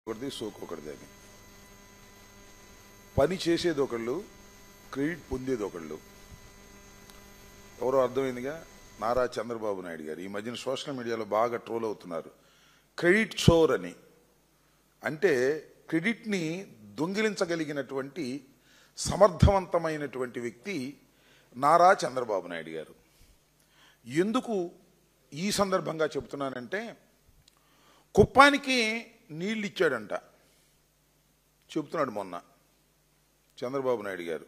ఒకటిది సోకొకటిది అని పని చేసేది ఒకళ్ళు, క్రెడిట్ పొందేది ఒకళ్ళు. ఎవరో అర్థమైందిగా, నారా చంద్రబాబు నాయుడు గారు. ఈ మధ్యన సోషల్ మీడియాలో బాగా ట్రోల్ అవుతున్నారు. క్రెడిట్ చోర్ అని. అంటే క్రెడిట్ని దొంగిలించగలిగినటువంటి సమర్థవంతమైనటువంటి వ్యక్తి నారా చంద్రబాబు నాయుడు గారు. ఎందుకు ఈ సందర్భంగా చెబుతున్నానంటే, కుప్పానికి నీళ్ళు ఇచ్చాడంట చెబుతున్నాడు మొన్న చంద్రబాబు నాయుడు గారు.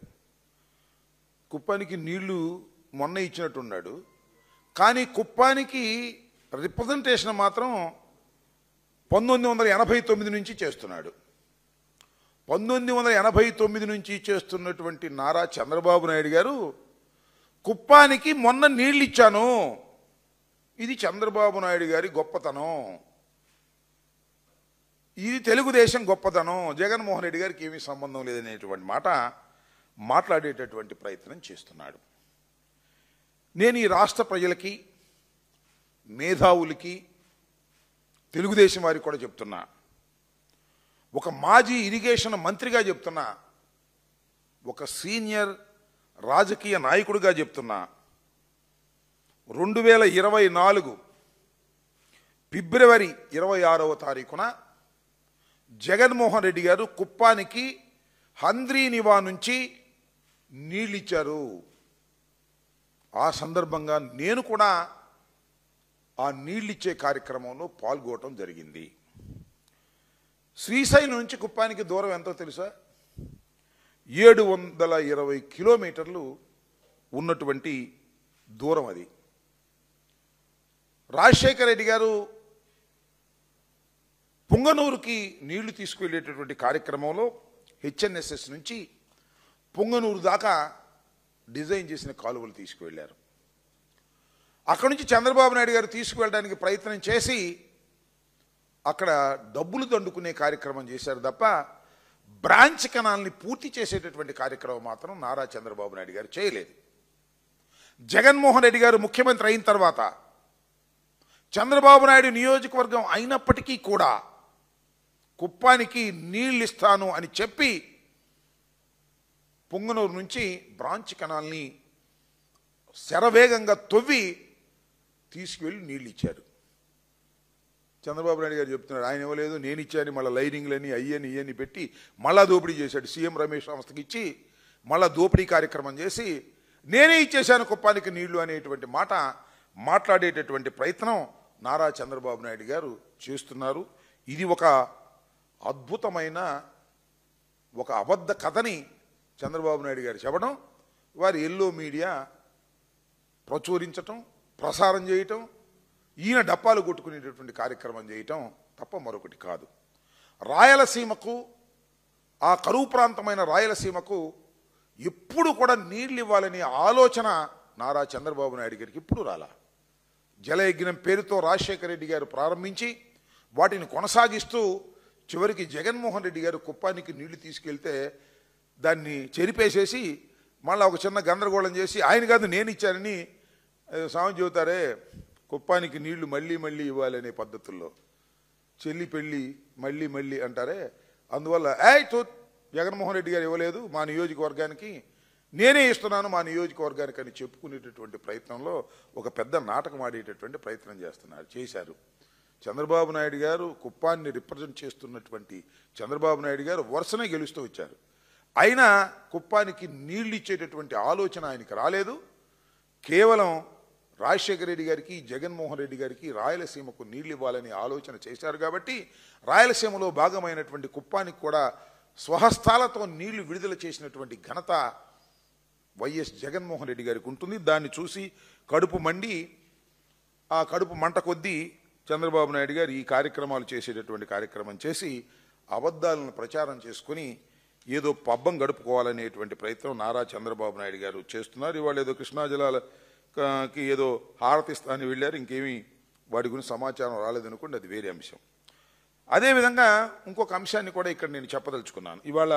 కుప్పానికి నీళ్లు మొన్న ఇచ్చినట్టున్నాడు, కానీ కుప్పానికి రిప్రజెంటేషన్ మాత్రం 1989 నుంచి చేస్తున్నాడు. 1989 నుంచి చేస్తున్నటువంటి నారా చంద్రబాబు నాయుడు గారు కుప్పానికి మొన్న నీళ్ళు ఇచ్చాను, ఇది చంద్రబాబు నాయుడు గారి గొప్పతనం, ఇది తెలుగుదేశం గొప్పతనం, జగన్మోహన్ రెడ్డి గారికి ఏమీ సంబంధం లేదనేటువంటి మాట మాట్లాడేటటువంటి ప్రయత్నం చేస్తున్నాడు. నేను ఈ రాష్ట్ర ప్రజలకి, మేధావులకి, తెలుగుదేశం వారికి కూడా చెప్తున్నా, ఒక మాజీ ఇరిగేషన్ మంత్రిగా చెప్తున్నా, ఒక సీనియర్ రాజకీయ నాయకుడిగా చెప్తున్నా, 2024 ఫిబ్రవరి 26వ తారీఖున జగన్మోహన్ రెడ్డి గారు కుప్పానికి హంద్రీనివా నుంచి నీళ్ళిచ్చారు. ఆ సందర్భంగా నేను కూడా ఆ నీళ్ళిచ్చే కార్యక్రమంలో పాల్గొనడం జరిగింది. శ్రీశైలం నుంచి కుప్పానికి దూరం ఎంతో తెలుసా? 720 కిలోమీటర్లు ఉన్నటువంటి దూరం అది. రాజశేఖర రెడ్డి గారు పుంగనూరుకి నీళ్లు తీసుకువెళ్ళేటటువంటి కార్యక్రమంలో హెచ్ఎన్ఎస్ఎస్ నుంచి పుంగనూరు దాకా డిజైన్ చేసిన కాలువలు తీసుకువెళ్ళారు. అక్కడి నుంచి చంద్రబాబు నాయుడు గారు తీసుకువెళ్ళడానికి ప్రయత్నం చేసి అక్కడ డబ్బులు దండుకునే కార్యక్రమం చేశారు తప్ప బ్రాంచ్ కెనాల్ని పూర్తి చేసేటటువంటి కార్యక్రమం మాత్రం నారా చంద్రబాబు నాయుడు గారు చేయలేదు. జగన్మోహన్ రెడ్డి గారు ముఖ్యమంత్రి అయిన తర్వాత చంద్రబాబు నాయుడు నియోజకవర్గం అయినప్పటికీ కూడా కుప్పానికి నీళ్ళు ఇస్తాను అని చెప్పి పుంగనూరు నుంచి బ్రాంచ్ కెనాల్ని శరవేగంగా తవ్వి తీసుకువెళ్ళి నీళ్ళు ఇచ్చారు. చంద్రబాబు నాయుడు గారు చెప్తున్నాడు, ఆయన ఇవ్వలేదు, నేను ఇచ్చాను, మళ్ళీ లైనింగ్లని ఇవన్నీ పెట్టి మళ్ళా దోపిడీ చేశాడు. సీఎం రమేష్ సంస్థకి ఇచ్చి మళ్ళా దోపిడీ కార్యక్రమం చేసి నేనే ఇచ్చేశాను కుప్పానికి నీళ్లు అనేటువంటి మాట మాట్లాడేటటువంటి ప్రయత్నం నారా చంద్రబాబు నాయుడు గారు చేస్తున్నారు. ఇది ఒక అద్భుతమైన ఒక అబద్ధ కథని చంద్రబాబు నాయుడు గారు చెప్పడం, వారి ఎల్లో మీడియా ప్రచురించటం, ప్రసారం చేయటం, ఈయన డప్పాలు కొట్టుకునేటటువంటి కార్యక్రమం చేయటం తప్ప మరొకటి కాదు. రాయలసీమకు, ఆ కరువు ప్రాంతమైన రాయలసీమకు ఎప్పుడు కూడా నీళ్ళు ఇవ్వాలనే ఆలోచన నారా చంద్రబాబు నాయుడు గారికి ఇప్పుడు రాలా. జలయజ్ఞం పేరుతో రాజశేఖర రెడ్డి గారు ప్రారంభించి వాటిని కొనసాగిస్తూ చివరికి జగన్మోహన్ రెడ్డి గారు కుప్పానికి నీళ్లు తీసుకెళ్తే దాన్ని చెరిపేసేసి మళ్ళీ ఒక చిన్న గందరగోళం చేసి ఆయన కాదు నేను ఇచ్చానని సామెత చెబుతారే, కుప్పానికి నీళ్లు మళ్ళీ మళ్ళీ ఇవ్వాలనే పద్ధతుల్లో చెల్లి పెళ్ళి మళ్ళీ మళ్ళీ అంటారే, అందువల్ల జగన్మోహన్ రెడ్డి గారు ఇవ్వలేదు మా నియోజకవర్గానికి, నేనే ఇస్తున్నాను మా నియోజకవర్గానికి అని చెప్పుకునేటటువంటి ప్రయత్నంలో ఒక పెద్ద నాటకం ఆడేటటువంటి ప్రయత్నం చేశారు. చంద్రబాబు నాయుడు గారు కుప్పాన్ని రిప్రజెంట్ చేస్తున్నటువంటి చంద్రబాబు నాయుడు గారు వరుసనే గెలుస్తూ వచ్చారు. అయినా కుప్పానికి నీళ్లు ఇచ్చేటటువంటి ఆలోచన ఆయనకి రాలేదు. కేవలం రాజశేఖర రెడ్డి గారికి, జగన్మోహన్ రెడ్డి గారికి రాయలసీమకు నీళ్లు ఇవ్వాలని ఆలోచన చేశారు కాబట్టి రాయలసీమలో భాగమైనటువంటి కుప్పానికి కూడా స్వహస్తాలతో నీళ్లు విడుదల చేసినటువంటి ఘనత వైఎస్ జగన్మోహన్ రెడ్డి గారికి ఉంటుంది. దాన్ని చూసి కడుపు మండి, ఆ కడుపు మంట కొద్దీ చంద్రబాబు నాయుడు గారు ఈ కార్యక్రమాలు చేసేటటువంటి కార్యక్రమం చేసి అబద్ధాలను ప్రచారం చేసుకుని ఏదో పబ్బం గడుపుకోవాలనేటువంటి ప్రయత్నం నారా చంద్రబాబు నాయుడు గారు చేస్తున్నారు. ఇవాళ ఏదో కృష్ణా జలాలకి ఏదో హారతిస్తానని వెళ్ళారు, ఇంకేమీ వాటి గురించి సమాచారం రాలేదనుకోండి, అది వేరే అంశం. అదేవిధంగా ఇంకొక అంశాన్ని కూడా ఇక్కడ నేను చెప్పదలుచుకున్నాను. ఇవాళ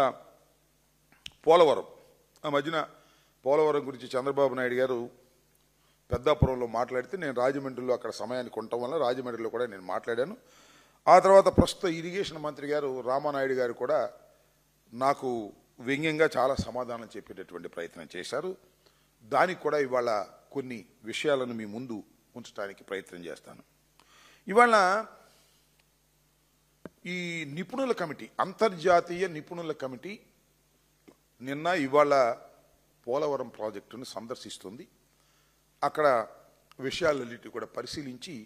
పోలవరం, ఆ మధ్యన పోలవరం గురించి చంద్రబాబు నాయుడు గారు పెద్దాపురంలో మాట్లాడితే నేను రాజమండ్రిలో అక్కడ సమయానికి ఉండటం వల్ల రాజమండ్రిలో కూడా నేను మాట్లాడాను. ఆ తర్వాత ప్రస్తుత ఇరిగేషన్ మంత్రి గారు రామానాయుడు గారు కూడా నాకు వ్యంగ్యంగా చాలా సమాధానం చెప్పేటటువంటి ప్రయత్నం చేశారు. దానికి కూడా ఇవాళ కొన్ని విషయాలను మీ ముందు ఉంచడానికి ప్రయత్నం చేస్తాను. ఇవాళ ఈ నిపుణుల కమిటీ, అంతర్జాతీయ నిపుణుల కమిటీ నిన్న ఇవాళ పోలవరం ప్రాజెక్టును సందర్శిస్తుంది. అక్కడ విషయాలన్నిటి కూడా పరిశీలించి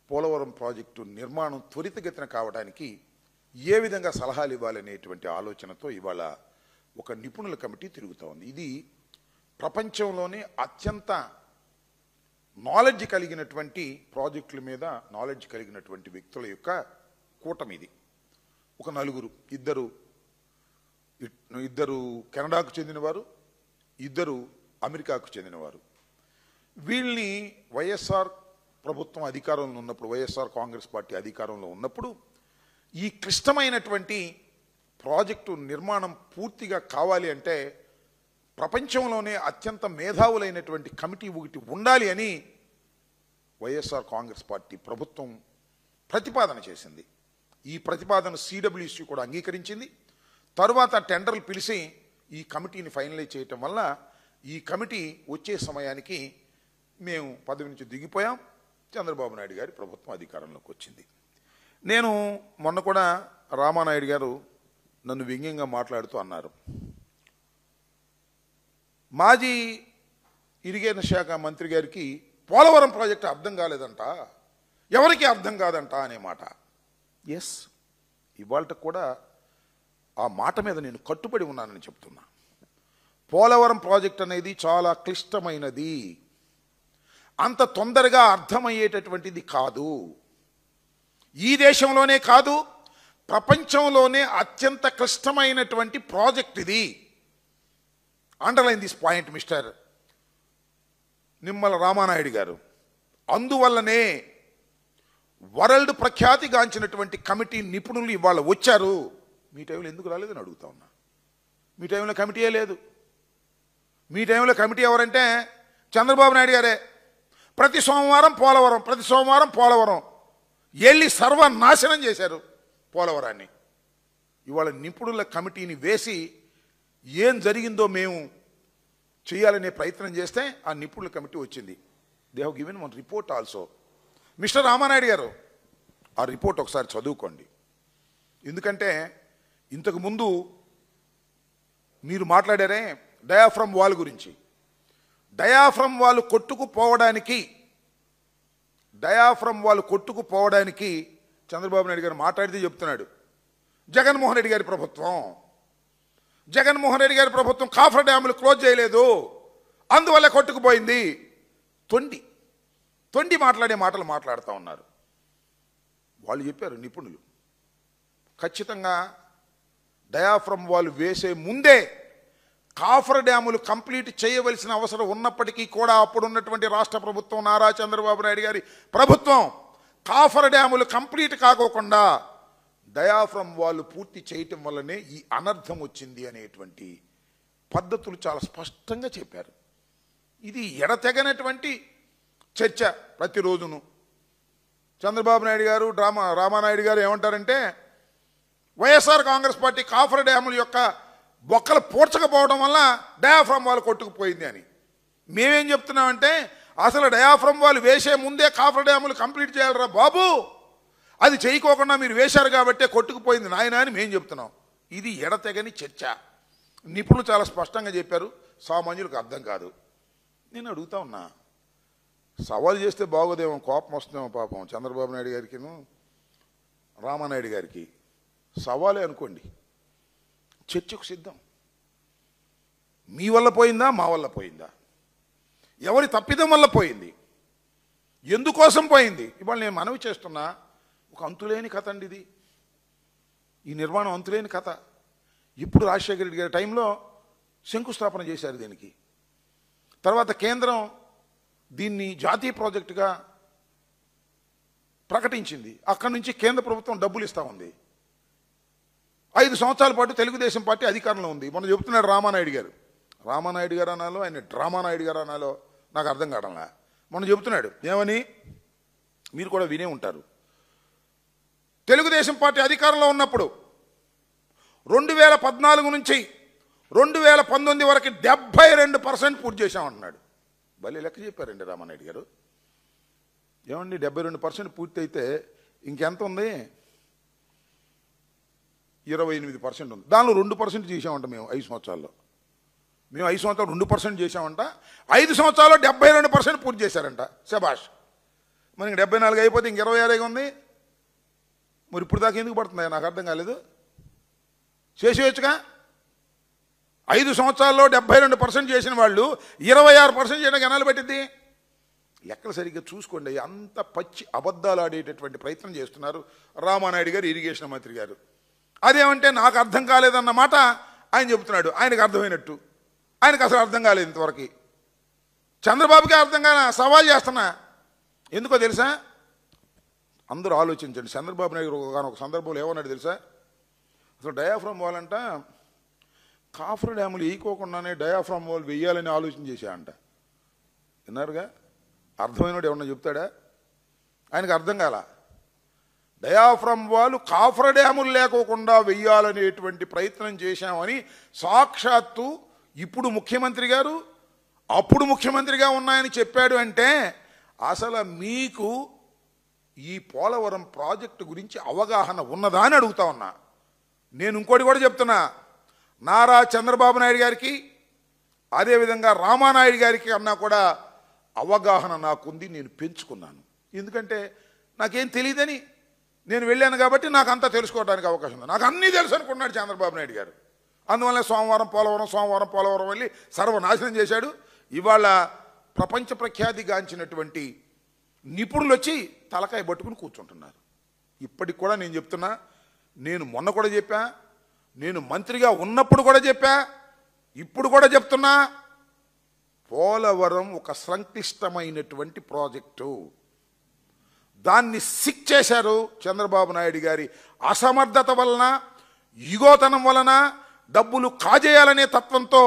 పోలవరం ప్రాజెక్టు నిర్మాణం త్వరితగతిన కావడానికి ఏ విధంగా సలహాలు ఇవ్వాలనేటువంటి ఆలోచనతో ఇవాళ ఒక నిపుణుల కమిటీ తిరుగుతూ ఉంది. ఇది ప్రపంచంలోనే అత్యంత నాలెడ్జ్ కలిగినటువంటి ప్రాజెక్టుల మీద నాలెడ్జ్ కలిగినటువంటి వ్యక్తుల యొక్క కూటమి ఇది. ఒక నలుగురు, ఇద్దరు కెనడాకు చెందినవారు, ఇద్దరు అమెరికాకు చెందినవారు. వీళ్ళని వైఎస్ఆర్ ప్రభుత్వం అధికారంలో ఉన్నప్పుడు, వైఎస్ఆర్ కాంగ్రెస్ పార్టీ అధికారంలో ఉన్నప్పుడు ఈ క్లిష్టమైనటువంటి ప్రాజెక్టు నిర్మాణం పూర్తిగా కావాలి అంటే ప్రపంచంలోనే అత్యంత మేధావులైనటువంటి కమిటీ ఒకటి ఉండాలి అని వైఎస్ఆర్ కాంగ్రెస్ పార్టీ ప్రభుత్వం ప్రతిపాదన చేసింది. ఈ ప్రతిపాదన సిడబ్ల్యూసి కూడా అంగీకరించింది. తరువాత టెండర్లు పిలిచి ఈ కమిటీని ఫైనలైజ్ చేయటం వల్ల ఈ కమిటీ వచ్చే సమయానికి మేము పదవి నుంచి దిగిపోయాం. చంద్రబాబు నాయుడు గారి ప్రభుత్వం అధికారంలోకి వచ్చింది. నేను మొన్న కూడా రామానాయుడు గారు నన్ను వ్యంగ్యంగా మాట్లాడుతూ అన్నారు, మాజీ ఇరిగేషన్ శాఖ మంత్రి గారికి పోలవరం ప్రాజెక్టు అర్థం కాలేదంట, ఎవరికి అర్థం కాదంట అనే మాట. ఎస్, ఇవాళ కూడా ఆ మాట మీద నేను కట్టుబడి ఉన్నానని చెప్తున్నా. పోలవరం ప్రాజెక్ట్ అనేది చాలా క్లిష్టమైనది, అంత తొందరగా అర్థమయ్యేటటువంటిది కాదు. ఈ దేశంలోనే కాదు, ప్రపంచంలోనే అత్యంత క్లిష్టమైనటువంటి ప్రాజెక్ట్ ఇది. Underline this point mister Nimmala Ramanaidu గారు. అందువల్లనే వరల్డ్ ప్రఖ్యాతిగాంచినటువంటి కమిటీ నిపుణులు ఇవాళ వచ్చారు. మీ టైంలో ఎందుకు రాలేదని అడుగుతా ఉన్నా. మీ టైంలో కమిటీయే లేదు. మీ టైంలో కమిటీ ఎవరంటే చంద్రబాబు నాయుడు గారే. ప్రతి సోమవారం పోలవరం వెళ్ళి సర్వనాశనం చేశారు పోలవరాన్ని. ఇవాళ నిపుణుల కమిటీని వేసి ఏం జరిగిందో మేము చేయాలనే ప్రయత్నం చేస్తే ఆ నిపుణుల కమిటీ వచ్చింది. They have given one report also. Mister Ramanaidu గారు, ఆ రిపోర్ట్ ఒకసారి చదువుకోండి. ఎందుకంటే ఇంతకుముందు మీరు మాట్లాడారే డయాఫ్రమ్ వాల్ గురించి. డయాఫ్రమ్ వాల్ కొట్టుకుపోవడానికి చంద్రబాబు నాయుడు గారు మాట్లాడితే చెప్తున్నాడు జగన్మోహన్ రెడ్డి గారి ప్రభుత్వం కాఫర్ డ్యాములు క్లోజ్ చేయలేదు, అందువల్ల కొట్టుకుపోయింది. తొండి మాట్లాడే మాటలు మాట్లాడుతూ ఉన్నారు. వాళ్ళు చెప్పారు నిపుణులు, ఖచ్చితంగా డయాఫ్రమ్ వాల్ వేసే ముందే కాఫర్ డ్యాములు కంప్లీట్ చేయవలసిన అవసరం ఉన్నప్పటికీ కూడా అప్పుడున్నటువంటి రాష్ట్ర ప్రభుత్వం, నారా చంద్రబాబు నాయుడు గారి ప్రభుత్వం కాఫర్ డ్యాములు కంప్లీట్ కాకోకుండా డయాఫ్రమ్ వాల్ పూర్తి చేయటం వల్లనే ఈ అనర్థం వచ్చింది అనేటువంటి పద్ధతులు చాలా స్పష్టంగా చెప్పారు. ఇది ఎడతెగనటువంటి చర్చ. ప్రతిరోజును చంద్రబాబు నాయుడు గారు, రామానాయుడు గారు ఏమంటారంటే వైఎస్ఆర్ కాంగ్రెస్ పార్టీ కాఫర్ డ్యాముల యొక్క బొక్కలు పూడ్చకపోవడం వల్ల డయాఫ్రమ్ వాల్ కొట్టుకుపోయింది అని. మేమేం చెప్తున్నామంటే అసలు డయాఫ్రమ్ వాల్ వేసే ముందే కాఫర్ డ్యాములు కంప్లీట్ చేయాలరా బాబు, అది చేయకోకుండా మీరు వేశారు కాబట్టే కొట్టుకుపోయింది నాయన అని మేము చెప్తున్నాం. ఇది ఎడతెగని చర్చ. నిపుణులు చాలా స్పష్టంగా చెప్పారు, సామాన్యులకు అర్థం కాదు. నేను అడుగుతా ఉన్నా, సవాల్ చేస్తే బాగోదేమో, కోపం వస్తుందేమో పాపం చంద్రబాబు నాయుడు గారికి రామానాయుడు గారికి. సవాలే అనుకోండి, చర్చకు సిద్ధం. మీ వల్ల పోయిందా, మా వల్ల పోయిందా, ఎవరి తప్పిదం వల్ల పోయింది, ఎందుకోసం పోయింది? ఇవాళ నేను మనవి చేస్తున్నా, ఒక అంతులేని కథ అండి ఇది. ఈ నిర్మాణం అంతులేని కథ. ఇప్పుడు రాజశేఖర రెడ్డి గారి టైంలో శంకుస్థాపన చేశారు దీనికి. తర్వాత కేంద్రం దీన్ని జాతీయ ప్రాజెక్టుగా ప్రకటించింది. అక్కడి నుంచి కేంద్ర ప్రభుత్వం డబ్బులు ఇస్తూ ఉంది. 5 సంవత్సరాల పాటు తెలుగుదేశం పార్టీ అధికారంలో ఉంది. మొన్న చెబుతున్నాడు రామానాయుడు గారు అనాలో ఆయన డ్రామానాయుడు గారు అనాలో నాకు అర్థం కావడంలా. మొన్న చెబుతున్నాడు ఏమని, మీరు కూడా వినే ఉంటారు, తెలుగుదేశం పార్టీ అధికారంలో ఉన్నప్పుడు 2014 నుంచి 2019 వరకు 72% పూర్తి చేశామంటున్నాడు. భలే లెక్క చెప్పారండి రామానాయుడు గారు. ఏమండి 72% పూర్తి అయితే ఇంకెంత ఉంది? 28% ఉంది. దానిలో 2% చేసామంట మేము 5 సంవత్సరాల్లో. మేము 5 సంవత్సరాలు 2% చేసామంట. 5 సంవత్సరాల్లో 72% పూర్తి చేశారంట. శబాష్. మరి ఇంక 74 అయిపోతే ఇంక 26 ఉంది. మరి ఇప్పుడు దాకా ఎందుకు పడుతుంది? నాకు అర్థం కాలేదు. చేసేయచ్చుగా. 5 సంవత్సరాల్లో 72% చేసిన వాళ్ళు 26% చేయడానికి ఎన్నాళ్ళు పట్టింది? లెక్కలు సరిగ్గా చూసుకోండి. అంత పచ్చి అబద్ధాలు ఆడేటటువంటి ప్రయత్నం చేస్తున్నారు రామానాయుడు గారు, ఇరిగేషన్ మంత్రి గారు. అదేమంటే నాకు అర్థం కాలేదన్న మాట ఆయన చెబుతున్నాడు. ఆయనకు అర్థమైనట్టు. ఆయనకు అసలు అర్థం కాలేదు ఇంతవరకు. చంద్రబాబుకి అర్థం కాన సవాల్ చేస్తున్నా. ఎందుకో తెలుసా? అందరూ ఆలోచించండి. చంద్రబాబు నాయుడు ఒక సందర్భంలో ఏమన్నాడు తెలుసా? అసలు డయాఫ్రమ్ వాల్ అంట కాఫర్ డ్యాములు వేయకోకుండానే డయాఫ్రమ్ వాల్ వెయ్యాలని ఆలోచన చేశాయంట. విన్నారుగా? అర్థమైనడు ఏమన్నా చెప్తాడా? ఆయనకు అర్థం కాల. డయాఫ్రమ్ వాళ్ళు కాఫర్ డ్యాములు లేకోకుండా వెయ్యాలనేటువంటి ప్రయత్నం చేశామని సాక్షాత్తు ఇప్పుడు ముఖ్యమంత్రి గారు అప్పుడు ముఖ్యమంత్రిగా ఉన్నాయని చెప్పాడు. అంటే అసలు మీకు ఈ పోలవరం ప్రాజెక్టు గురించి అవగాహన ఉన్నదా అని అడుగుతా ఉన్నా. నేను ఇంకోటి కూడా చెప్తున్నా. నారా చంద్రబాబు నాయుడు గారికి అదేవిధంగా రామానాయుడు గారికి అన్నా కూడా అవగాహన నాకుంది. నేను పెంచుకున్నాను. ఎందుకంటే నాకేం తెలియదని నేను వెళ్ళాను కాబట్టి నాకు అంతా తెలుసుకోవడానికి అవకాశం ఉంది. నాకు అన్నీ తెలుసు అనుకున్నాడు చంద్రబాబు నాయుడు గారు. అందువల్ల సోమవారం పోలవరం వెళ్ళి సర్వనాశనం చేశాడు. ఇవాళ ప్రపంచ ప్రఖ్యాతిగాంచినటువంటి నిపుణులు వచ్చి తలకాయ పట్టుకుని కూర్చుంటున్నారు. ఇప్పటికి కూడా నేను చెప్తున్నా. నేను మొన్న కూడా చెప్పా, నేను మంత్రిగా ఉన్నప్పుడు కూడా చెప్పా, ఇప్పుడు కూడా చెప్తున్నా. పోలవరం ఒక సంక్లిష్టమైనటువంటి ప్రాజెక్టు. దాన్ని సిక్ చేశారు చంద్రబాబు నాయుడు గారి అసమర్థత వలన, యుగోతనం వలన, డబ్బులు కాజేయాలనే తత్వంతో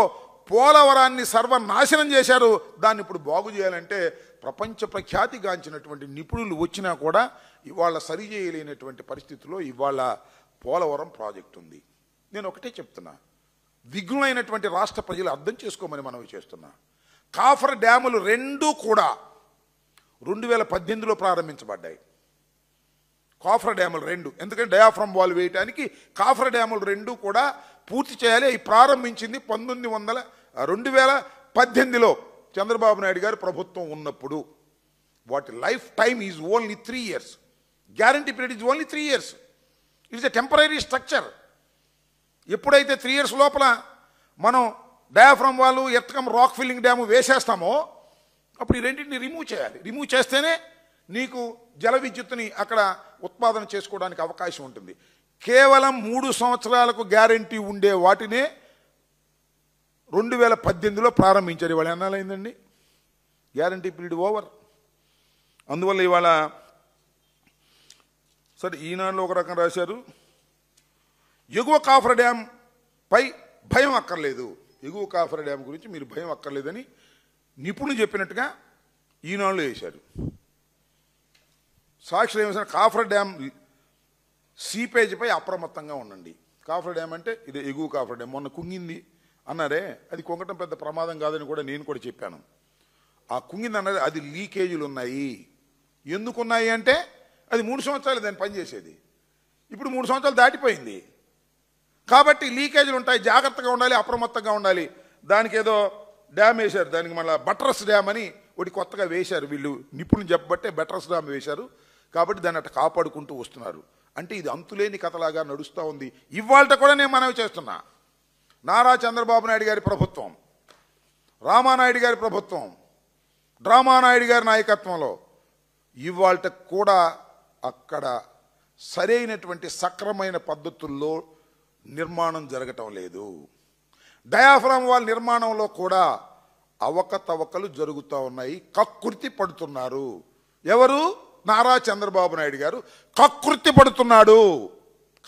పోలవరాన్ని సర్వనాశనం చేశారు. దాన్ని ఇప్పుడు బాగు చేయాలంటే ప్రపంచ ప్రఖ్యాతిగాంచినటువంటి నిపుణులు వచ్చినా కూడా ఇవాళ సరిచేయలేనటువంటి పరిస్థితిలో ఇవాళ పోలవరం ప్రాజెక్టు ఉంది. నేను ఒకటే చెప్తున్నా. విఘ్నులైనటువంటి రాష్ట్ర ప్రజలు అర్థం చేసుకోమని మనవి చేస్తున్నా. కాఫర్ డ్యాములు రెండూ కూడా 2018లో ప్రారంభించబడ్డాయి. కాఫర్ డ్యాములు రెండు. ఎందుకంటే డయాఫ్రమ్ వాల్ వేయటానికి కాఫర్ డ్యాములు రెండు కూడా పూర్తి చేయాలి. అవి ప్రారంభించింది 2018లో చంద్రబాబు నాయుడు గారు ప్రభుత్వం ఉన్నప్పుడు. వాటి life time is only 3 years. Guarantee period is only 3 years. It's a temporary structure. ఎప్పుడైతే 3 years లోపల మనం డయాఫ్రమ్ వాళ్ళు ఎర్త్కమ్ రాక్ ఫిల్లింగ్ డ్యాము వేసేస్తామో అప్పుడు ఈ రెండింటిని రిమూవ్ చేయాలి. రిమూవ్ చేస్తేనే నీకు జల విద్యుత్తుని అక్కడ ఉత్పాదన చేసుకోవడానికి అవకాశం ఉంటుంది. కేవలం 3 సంవత్సరాలకు గ్యారంటీ ఉండే వాటినే 2018లో ప్రారంభించారు. ఇవాళ ఎన్నాళ్ళైందండి? Guarantee period over. అందువల్ల ఇవాళ సరే ఈనాడులో ఒక రకం రాశారు, ఎగువ కాఫర్ డ్యామ్ పై భయం అక్కర్లేదు. ఎగువ కాఫర్ డ్యామ్ గురించి మీరు భయం అక్కర్లేదని నిపుణులు చెప్పినట్టుగా ఈనాడులో వేశారు. సాక్షులు ఏమేసారు? కాఫర్ డ్యామ్ సీపేజ్పై అప్రమత్తంగా ఉండండి. కాఫర్ డ్యామ్ అంటే ఇది ఎగువ కాఫర్ డ్యామ్. మొన్న కుంగింది అన్నారే, అది కుంగటం పెద్ద ప్రమాదం కాదని కూడా నేను కూడా చెప్పాను. ఆ కుంగింది అన్నది అది లీకేజీలు ఉన్నాయి. ఎందుకున్నాయి అంటే అది 3 సంవత్సరాలు దాన్ని పనిచేసేది. ఇప్పుడు 3 సంవత్సరాలు దాటిపోయింది కాబట్టి లీకేజీలు ఉంటాయి. జాగ్రత్తగా ఉండాలి, అప్రమత్తంగా ఉండాలి. దానికి ఏదో డ్యామ్ వేశారు. దానికి మళ్ళీ బట్రస్ డ్యామ్ అని ఒకటి కొత్తగా వేశారు. వీళ్ళు నిపుణులు చెప్పబట్టే బట్రస్ డ్యామ్ వేశారు. కాబట్టి దాన్ని అట్లా కాపాడుకుంటూ వస్తున్నారు. అంటే ఇది అంతులేని కథలాగా నడుస్తూ ఉంది. ఇవాళ కూడా నేను మనవి చేస్తున్నా. నారా చంద్రబాబు నాయుడు గారి ప్రభుత్వం, రామానాయుడు గారి ప్రభుత్వం, డ్రామానాయుడు గారి నాయకత్వంలో ఇవాళ కూడా అక్కడ సరైనటువంటి సక్రమైన పద్ధతుల్లో నిర్మాణం జరగటం లేదు. డయాఫ్రామ్ వాల్ నిర్మాణంలో కూడా అవకతవకలు జరుగుతూ ఉన్నాయి. కక్కుర్తి పడుతున్నారు. ఎవరు? నారా చంద్రబాబు నాయుడు గారు కక్కుర్తి పడుతున్నాడు.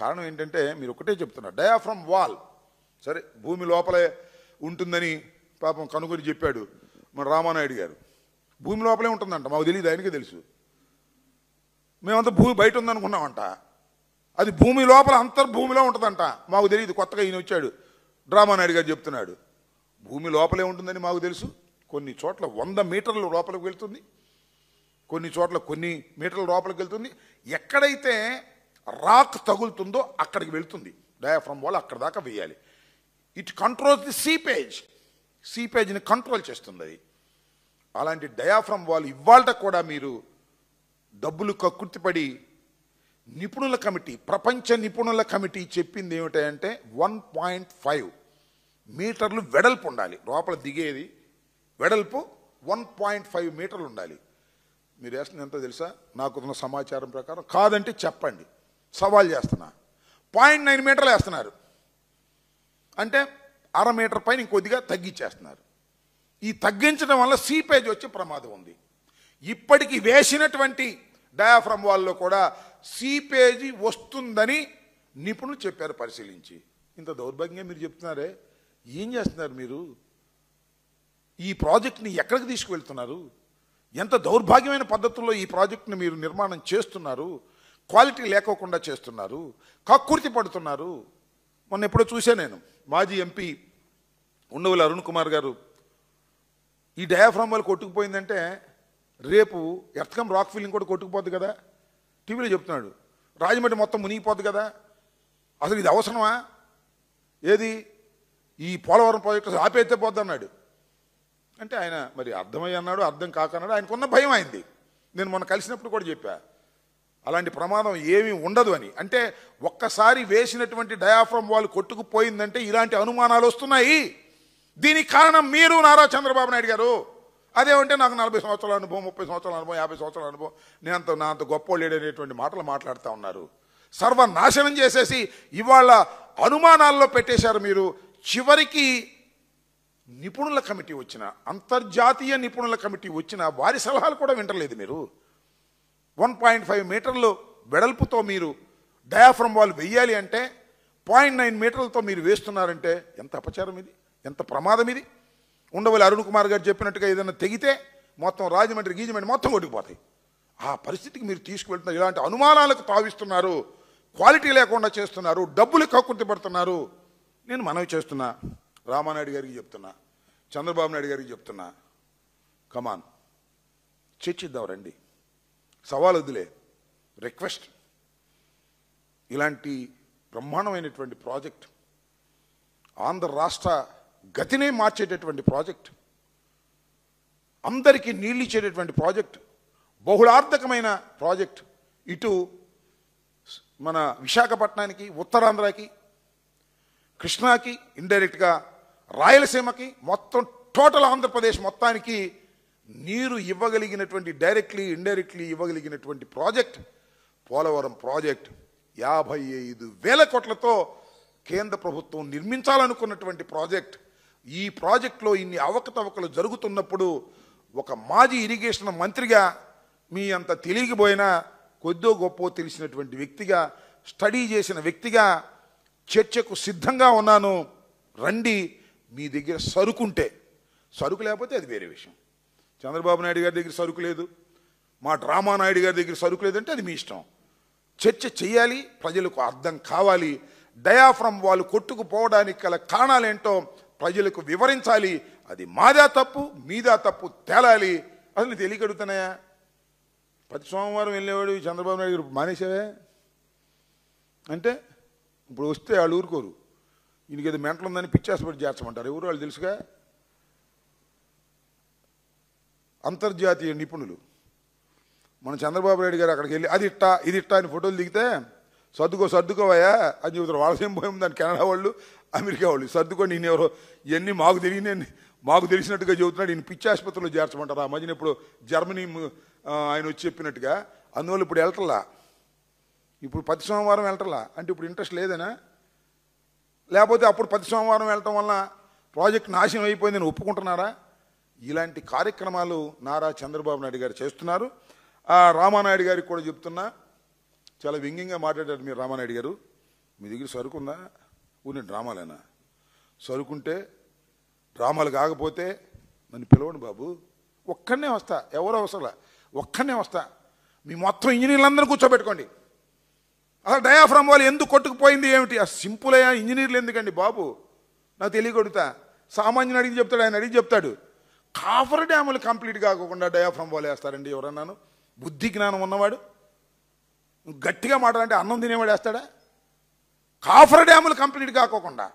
కారణం ఏంటంటే మీరు ఒకటే చెప్తున్నారు, డయాఫ్రామ్ వాల్ సరే భూమి లోపలే ఉంటుందని పాపం కనుగొని చెప్పాడు మన రామానాయుడు గారు. భూమి లోపలే ఉంటుందంట, మాకు తెలియదు, ఆయనకే తెలుసు. మేమంతా భూమి బయట ఉందనుకున్నామంట. అది భూమి లోపల అంతర్భూమిలో ఉంటుందంట. మాకు తెలియదు, కొత్తగా ఈయన వచ్చాడు డ్రామా నాయుడు గారు చెప్తున్నాడు. భూమి లోపలే ఉంటుందని మాకు తెలుసు. కొన్ని చోట్ల 100 మీటర్ల లోపలికి వెళ్తుంది, కొన్ని చోట్ల కొన్ని మీటర్ల లోపలికి వెళ్తుంది. ఎక్కడైతే రాక్ తగులుతుందో అక్కడికి వెళ్తుంది. డయాఫ్రమ్ వాల్ అక్కడ దాకా వేయాలి. ఇట్ కంట్రోల్స్ ది సీపేజ్ని కంట్రోల్ చేస్తుంది అది. అలాంటి డయాఫ్రమ్ వాల్ ఇవాళ కూడా మీరు డబ్బులు కక్కుర్తిపడి నిపుణుల కమిటీ, ప్రపంచ నిపుణుల కమిటీ చెప్పింది ఏమిటంటే 1.5 మీటర్లు వెడల్పు ఉండాలి. లోపల దిగేది వెడల్పు 1.5 మీటర్లు ఉండాలి. మీరు వేస్తుంది ఎంతో తెలుసా? నాకున్న సమాచారం ప్రకారం కాదంటే చెప్పండి, సవాల్ చేస్తున్నా. 0.9 మీటర్లు వేస్తున్నారు అంటే 1/2 మీటర్ పైన ఇంకొద్దిగా తగ్గించేస్తున్నారు. ఈ తగ్గించడం వల్ల సీపేజ్ వచ్చే ప్రమాదం ఉంది. ఇప్పటికి వేసినటువంటి డయాఫ్రమ్ వాల్లో కూడా సీపేజీ వస్తుందని నిపుణులు చెప్పారు పరిశీలించి. ఇంత దౌర్భాగ్యంగా మీరు చెప్తున్నారే, ఏం చేస్తున్నారు మీరు? ఈ ప్రాజెక్ట్ని ఎక్కడికి తీసుకువెళ్తున్నారు? ఎంత దౌర్భాగ్యమైన పద్ధతుల్లో ఈ ప్రాజెక్ట్ని మీరు నిర్మాణం చేస్తున్నారు. క్వాలిటీ లేకోకుండా చేస్తున్నారు, కక్కుర్తి పడుతున్నారు. మొన్న ఎప్పుడో చూసా నేను, మాజీ ఎంపీ ఉండవల్లి అరుణ్ కుమార్ గారు ఈ డయాఫ్రామ్ వాళ్ళు కొట్టుకుపోయిందంటే రేపు ఎర్త్కమ్ రాక్ ఫిల్లింగ్ కూడా కొట్టుకుపోద్ది కదా, టీవీలో చెప్తున్నాడు. రాజమండ్రి మొత్తం మునిగిపోద్ది కదా. అసలు ఇది అవసరమా? ఏది ఈ పోలవరం ప్రాజెక్టు ఆపేస్తే పోద్ది అన్నాడు. అంటే ఆయన మరి అర్థమయ్యి అన్నాడు, అర్థం కాకన్నాడు. ఆయనకున్న భయం అయింది. నేను మొన్న కలిసినప్పుడు కూడా చెప్పా, అలాంటి ప్రమాదం ఏమీ ఉండదు అని. అంటే ఒక్కసారి వేసినటువంటి డయాఫ్రమ్ వాల్ కొట్టుకుపోయిందంటే ఇలాంటి అనుమానాలు వస్తున్నాయి. దీనికి కారణం మీరు, నారా చంద్రబాబు నాయుడు గారు. అదేమంటే నాకు 40 సంవత్సరాల అనుభవం, 30 సంవత్సరాల అనుభవం, 50 సంవత్సరాల అనుభవం, నా అంత గొప్ప లేడనేటువంటి మాటలు మాట్లాడుతూ ఉన్నారు. సర్వనాశనం చేసేసి ఇవాళ అనుమానాల్లో పెట్టేశారు మీరు. చివరికి నిపుణుల కమిటీ వచ్చిన, అంతర్జాతీయ నిపుణుల కమిటీ వచ్చిన వారి సలహాలు కూడా వింటలేదు మీరు. 1.5 మీటర్లు వెడల్పుతో మీరు డయాఫ్రమ్ వాల్ వెయ్యాలి అంటే 0.9 మీటర్లతో మీరు వేస్తున్నారంటే ఎంత అపచారం ఇది, ఎంత ప్రమాదం ఇది. ఉండవల్లి అరుణ్ కుమార్ గారు చెప్పినట్టుగా ఏదైనా తెగితే మొత్తం రాజమండ్రి గీజమండ్రి మొత్తం కొట్టుకుపోతాయి. ఆ పరిస్థితికి మీరు తీసుకువెళ్తున్నారు. ఇలాంటి అనుమానాలకు తావిస్తున్నారు, క్వాలిటీ లేకుండా చేస్తున్నారు, డబ్బులు కక్కుర్తి పడుతున్నారు. నేను మనవి చేస్తున్నా, రామానాయుడు గారికి చెప్తున్నా, చంద్రబాబు నాయుడు గారికి చెప్తున్నా, కమాన్ చర్చిద్దాం రండి. సవాల్ వదిలే, రిక్వెస్ట్. ఇలాంటి బ్రహ్మాండమైనటువంటి ప్రాజెక్ట్, ఆంధ్ర రాష్ట్ర గతినే మార్చేటటువంటి ప్రాజెక్ట్, అందరికీ నీళ్ళు ఇచ్చేటటువంటి ప్రాజెక్ట్, బహుళార్థకమైన ప్రాజెక్ట్. ఇటు మన విశాఖపట్నానికి, ఉత్తరాంధ్రకి, కృష్ణాకి, ఇండైరెక్ట్గా రాయలసీమకి, మొత్తం టోటల్ ఆంధ్రప్రదేశ్ మొత్తానికి నీరు ఇవ్వగలిగినటువంటి, డైరెక్ట్లీ ఇండైరెక్ట్లీ ఇవ్వగలిగినటువంటి ప్రాజెక్ట్ పోలవరం ప్రాజెక్ట్. 55,000 కోట్లతో కేంద్ర ప్రభుత్వం నిర్మించాలనుకున్నటువంటి ప్రాజెక్ట్. ఈ ప్రాజెక్టులో ఇన్ని అవకతవకలు జరుగుతున్నప్పుడు ఒక మాజీ ఇరిగేషన్ మంత్రిగా, మీ అంత తెలియకపోయినా కొద్దో గొప్ప తెలిసినటువంటి వ్యక్తిగా, స్టడీ చేసిన వ్యక్తిగా చర్చకు సిద్ధంగా ఉన్నాను. రండి, మీ దగ్గర సరుకుంటే. సరుకు లేకపోతే అది వేరే విషయం. చంద్రబాబు నాయుడు గారి దగ్గర సరుకు లేదు, మా డ్రామా నాయుడు గారి దగ్గర సరుకు లేదంటే అది మీ ఇష్టం. చర్చ చేయాలి, ప్రజలకు అర్థం కావాలి. డయాఫ్రమ్ వాళ్ళు కొట్టుకుపోవడానికి గల కారణాలేంటో ప్రజలకు వివరించాలి. అది మాదా తప్పు, మీదా తప్పు తేలాలి. అసలు తెలియకడుగుతున్నాయా? ప్రతి సోమవారం వెళ్ళేవాడు చంద్రబాబు నాయుడు గారు మానేసావే అంటే ఇప్పుడు వస్తే వాళ్ళు ఊరుకోరు. ఈయనకి ఏదో మెంటలు ఉందని పిచ్చాసుపడి చేర్చమంటారు. ఎవరు వాళ్ళు తెలుసుగా. అంతర్జాతీయ నిపుణులు మన చంద్రబాబు నాయుడు గారు అక్కడికి వెళ్ళి అది ఇట్టా ఇది ఇట్టా అని ఫోటోలు దిగితే సర్దుకోవయ్యా అని చెబుతారు. వాళ్ళసేం పోయాం దాన్ని కెనడా వాళ్ళు, అమెరికా వాళ్ళు. సర్దుకొని నేను ఎవరో ఇవన్నీ మాకు తెలిసినట్టుగా చెబుతున్నాడు. ఈయన పిచ్చి ఆసుపత్రిలో చేర్చమంటారు. ఆ మధ్యన ఇప్పుడు జర్మనీ ఆయన వచ్చి చెప్పినట్టుగా. అందువల్ల ఇప్పుడు వెళ్ళటల్లా, ఇప్పుడు ప్రతి సోమవారం వెళ్ళటల్లా. అంటే ఇప్పుడు ఇంట్రెస్ట్ లేదనా? లేకపోతే అప్పుడు ప్రతి సోమవారం వెళ్ళటం వల్ల ప్రాజెక్ట్ నాశనం అయిపోయిందని ఒప్పుకుంటున్నారా? ఇలాంటి కార్యక్రమాలు నారా చంద్రబాబు నాయుడు గారు చేస్తున్నారు. రామానాయుడు గారికి కూడా చెప్తున్నా, చాలా వ్యంగ్యంగా మాట్లాడారు మీరు. రామానాయుడు గారు, మీ దగ్గర సరుకుందా? ఊరిని డ్రామాలేనా? సరుకుంటే డ్రామాలు కాకపోతే నన్ను పిలవండి బాబు, ఒక్కడనే వస్తా, ఎవరో అవసరం ఒక్కడనే వస్తా. మీ మొత్తం ఇంజనీర్లందరూ కూర్చోబెట్టుకోండి, అసలు డయాఫ్రమ్ వాల్ ఎందుకు కొట్టుకుపోయింది ఏమిటి? ఆ సింపుల్ అయ్యా, ఇంజనీర్లు ఎందుకండి బాబు? నాకు తెలియకొడుతా, సామాన్యుని అడిగి చెప్తాడు, ఆయన అడిగి చెప్తాడు. కాఫర్ డ్యాములు కంప్లీట్ కాకుండా డయాఫ్రమ్ వాల్ వేస్తారండి ఎవరన్నాను? బుద్ధి జ్ఞానం ఉన్నవాడు గట్టిగా మాట్లాడంటే అన్నం తినేవాడు వేస్తాడా? కాఫర్ డ్యాములు కంప్లీట్ కాకోకుండా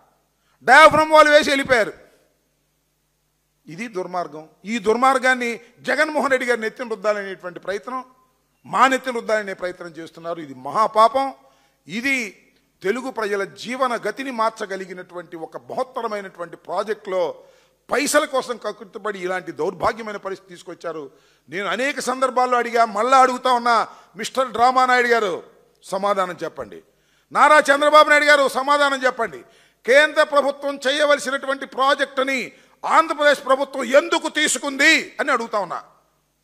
డయాఫ్రమ్ వాల్ వేసి వెళ్ళిపోయారు. ఇది దుర్మార్గం. ఈ దుర్మార్గాన్ని జగన్మోహన్ రెడ్డి గారిని నెత్తిన రుద్దాలనేటువంటి ప్రయత్నం, మా నెత్తిన రుద్దాలనే ప్రయత్నం చేస్తున్నారు. ఇది మహాపాపం. ఇది తెలుగు ప్రజల జీవన గతిని మార్చగలిగినటువంటి ఒక మహత్తరమైనటువంటి ప్రాజెక్టులో పైసల కోసం కక్కుర్తిపడి ఇలాంటి దౌర్భాగ్యమైన పరిస్థితి తీసుకొచ్చారు. నేను అనేక సందర్భాల్లో అడిగా, మళ్ళా అడుగుతా ఉన్నా, మిస్టర్ డ్రామా నాయుడు గారు సమాధానం చెప్పండి. నారా చంద్రబాబు నాయుడు గారు సమాధానం చెప్పండి. కేంద్ర ప్రభుత్వం చేయవలసినటువంటి ప్రాజెక్టుని ఆంధ్రప్రదేశ్ ప్రభుత్వం ఎందుకు తీసుకుంది అని అడుగుతా ఉన్నా.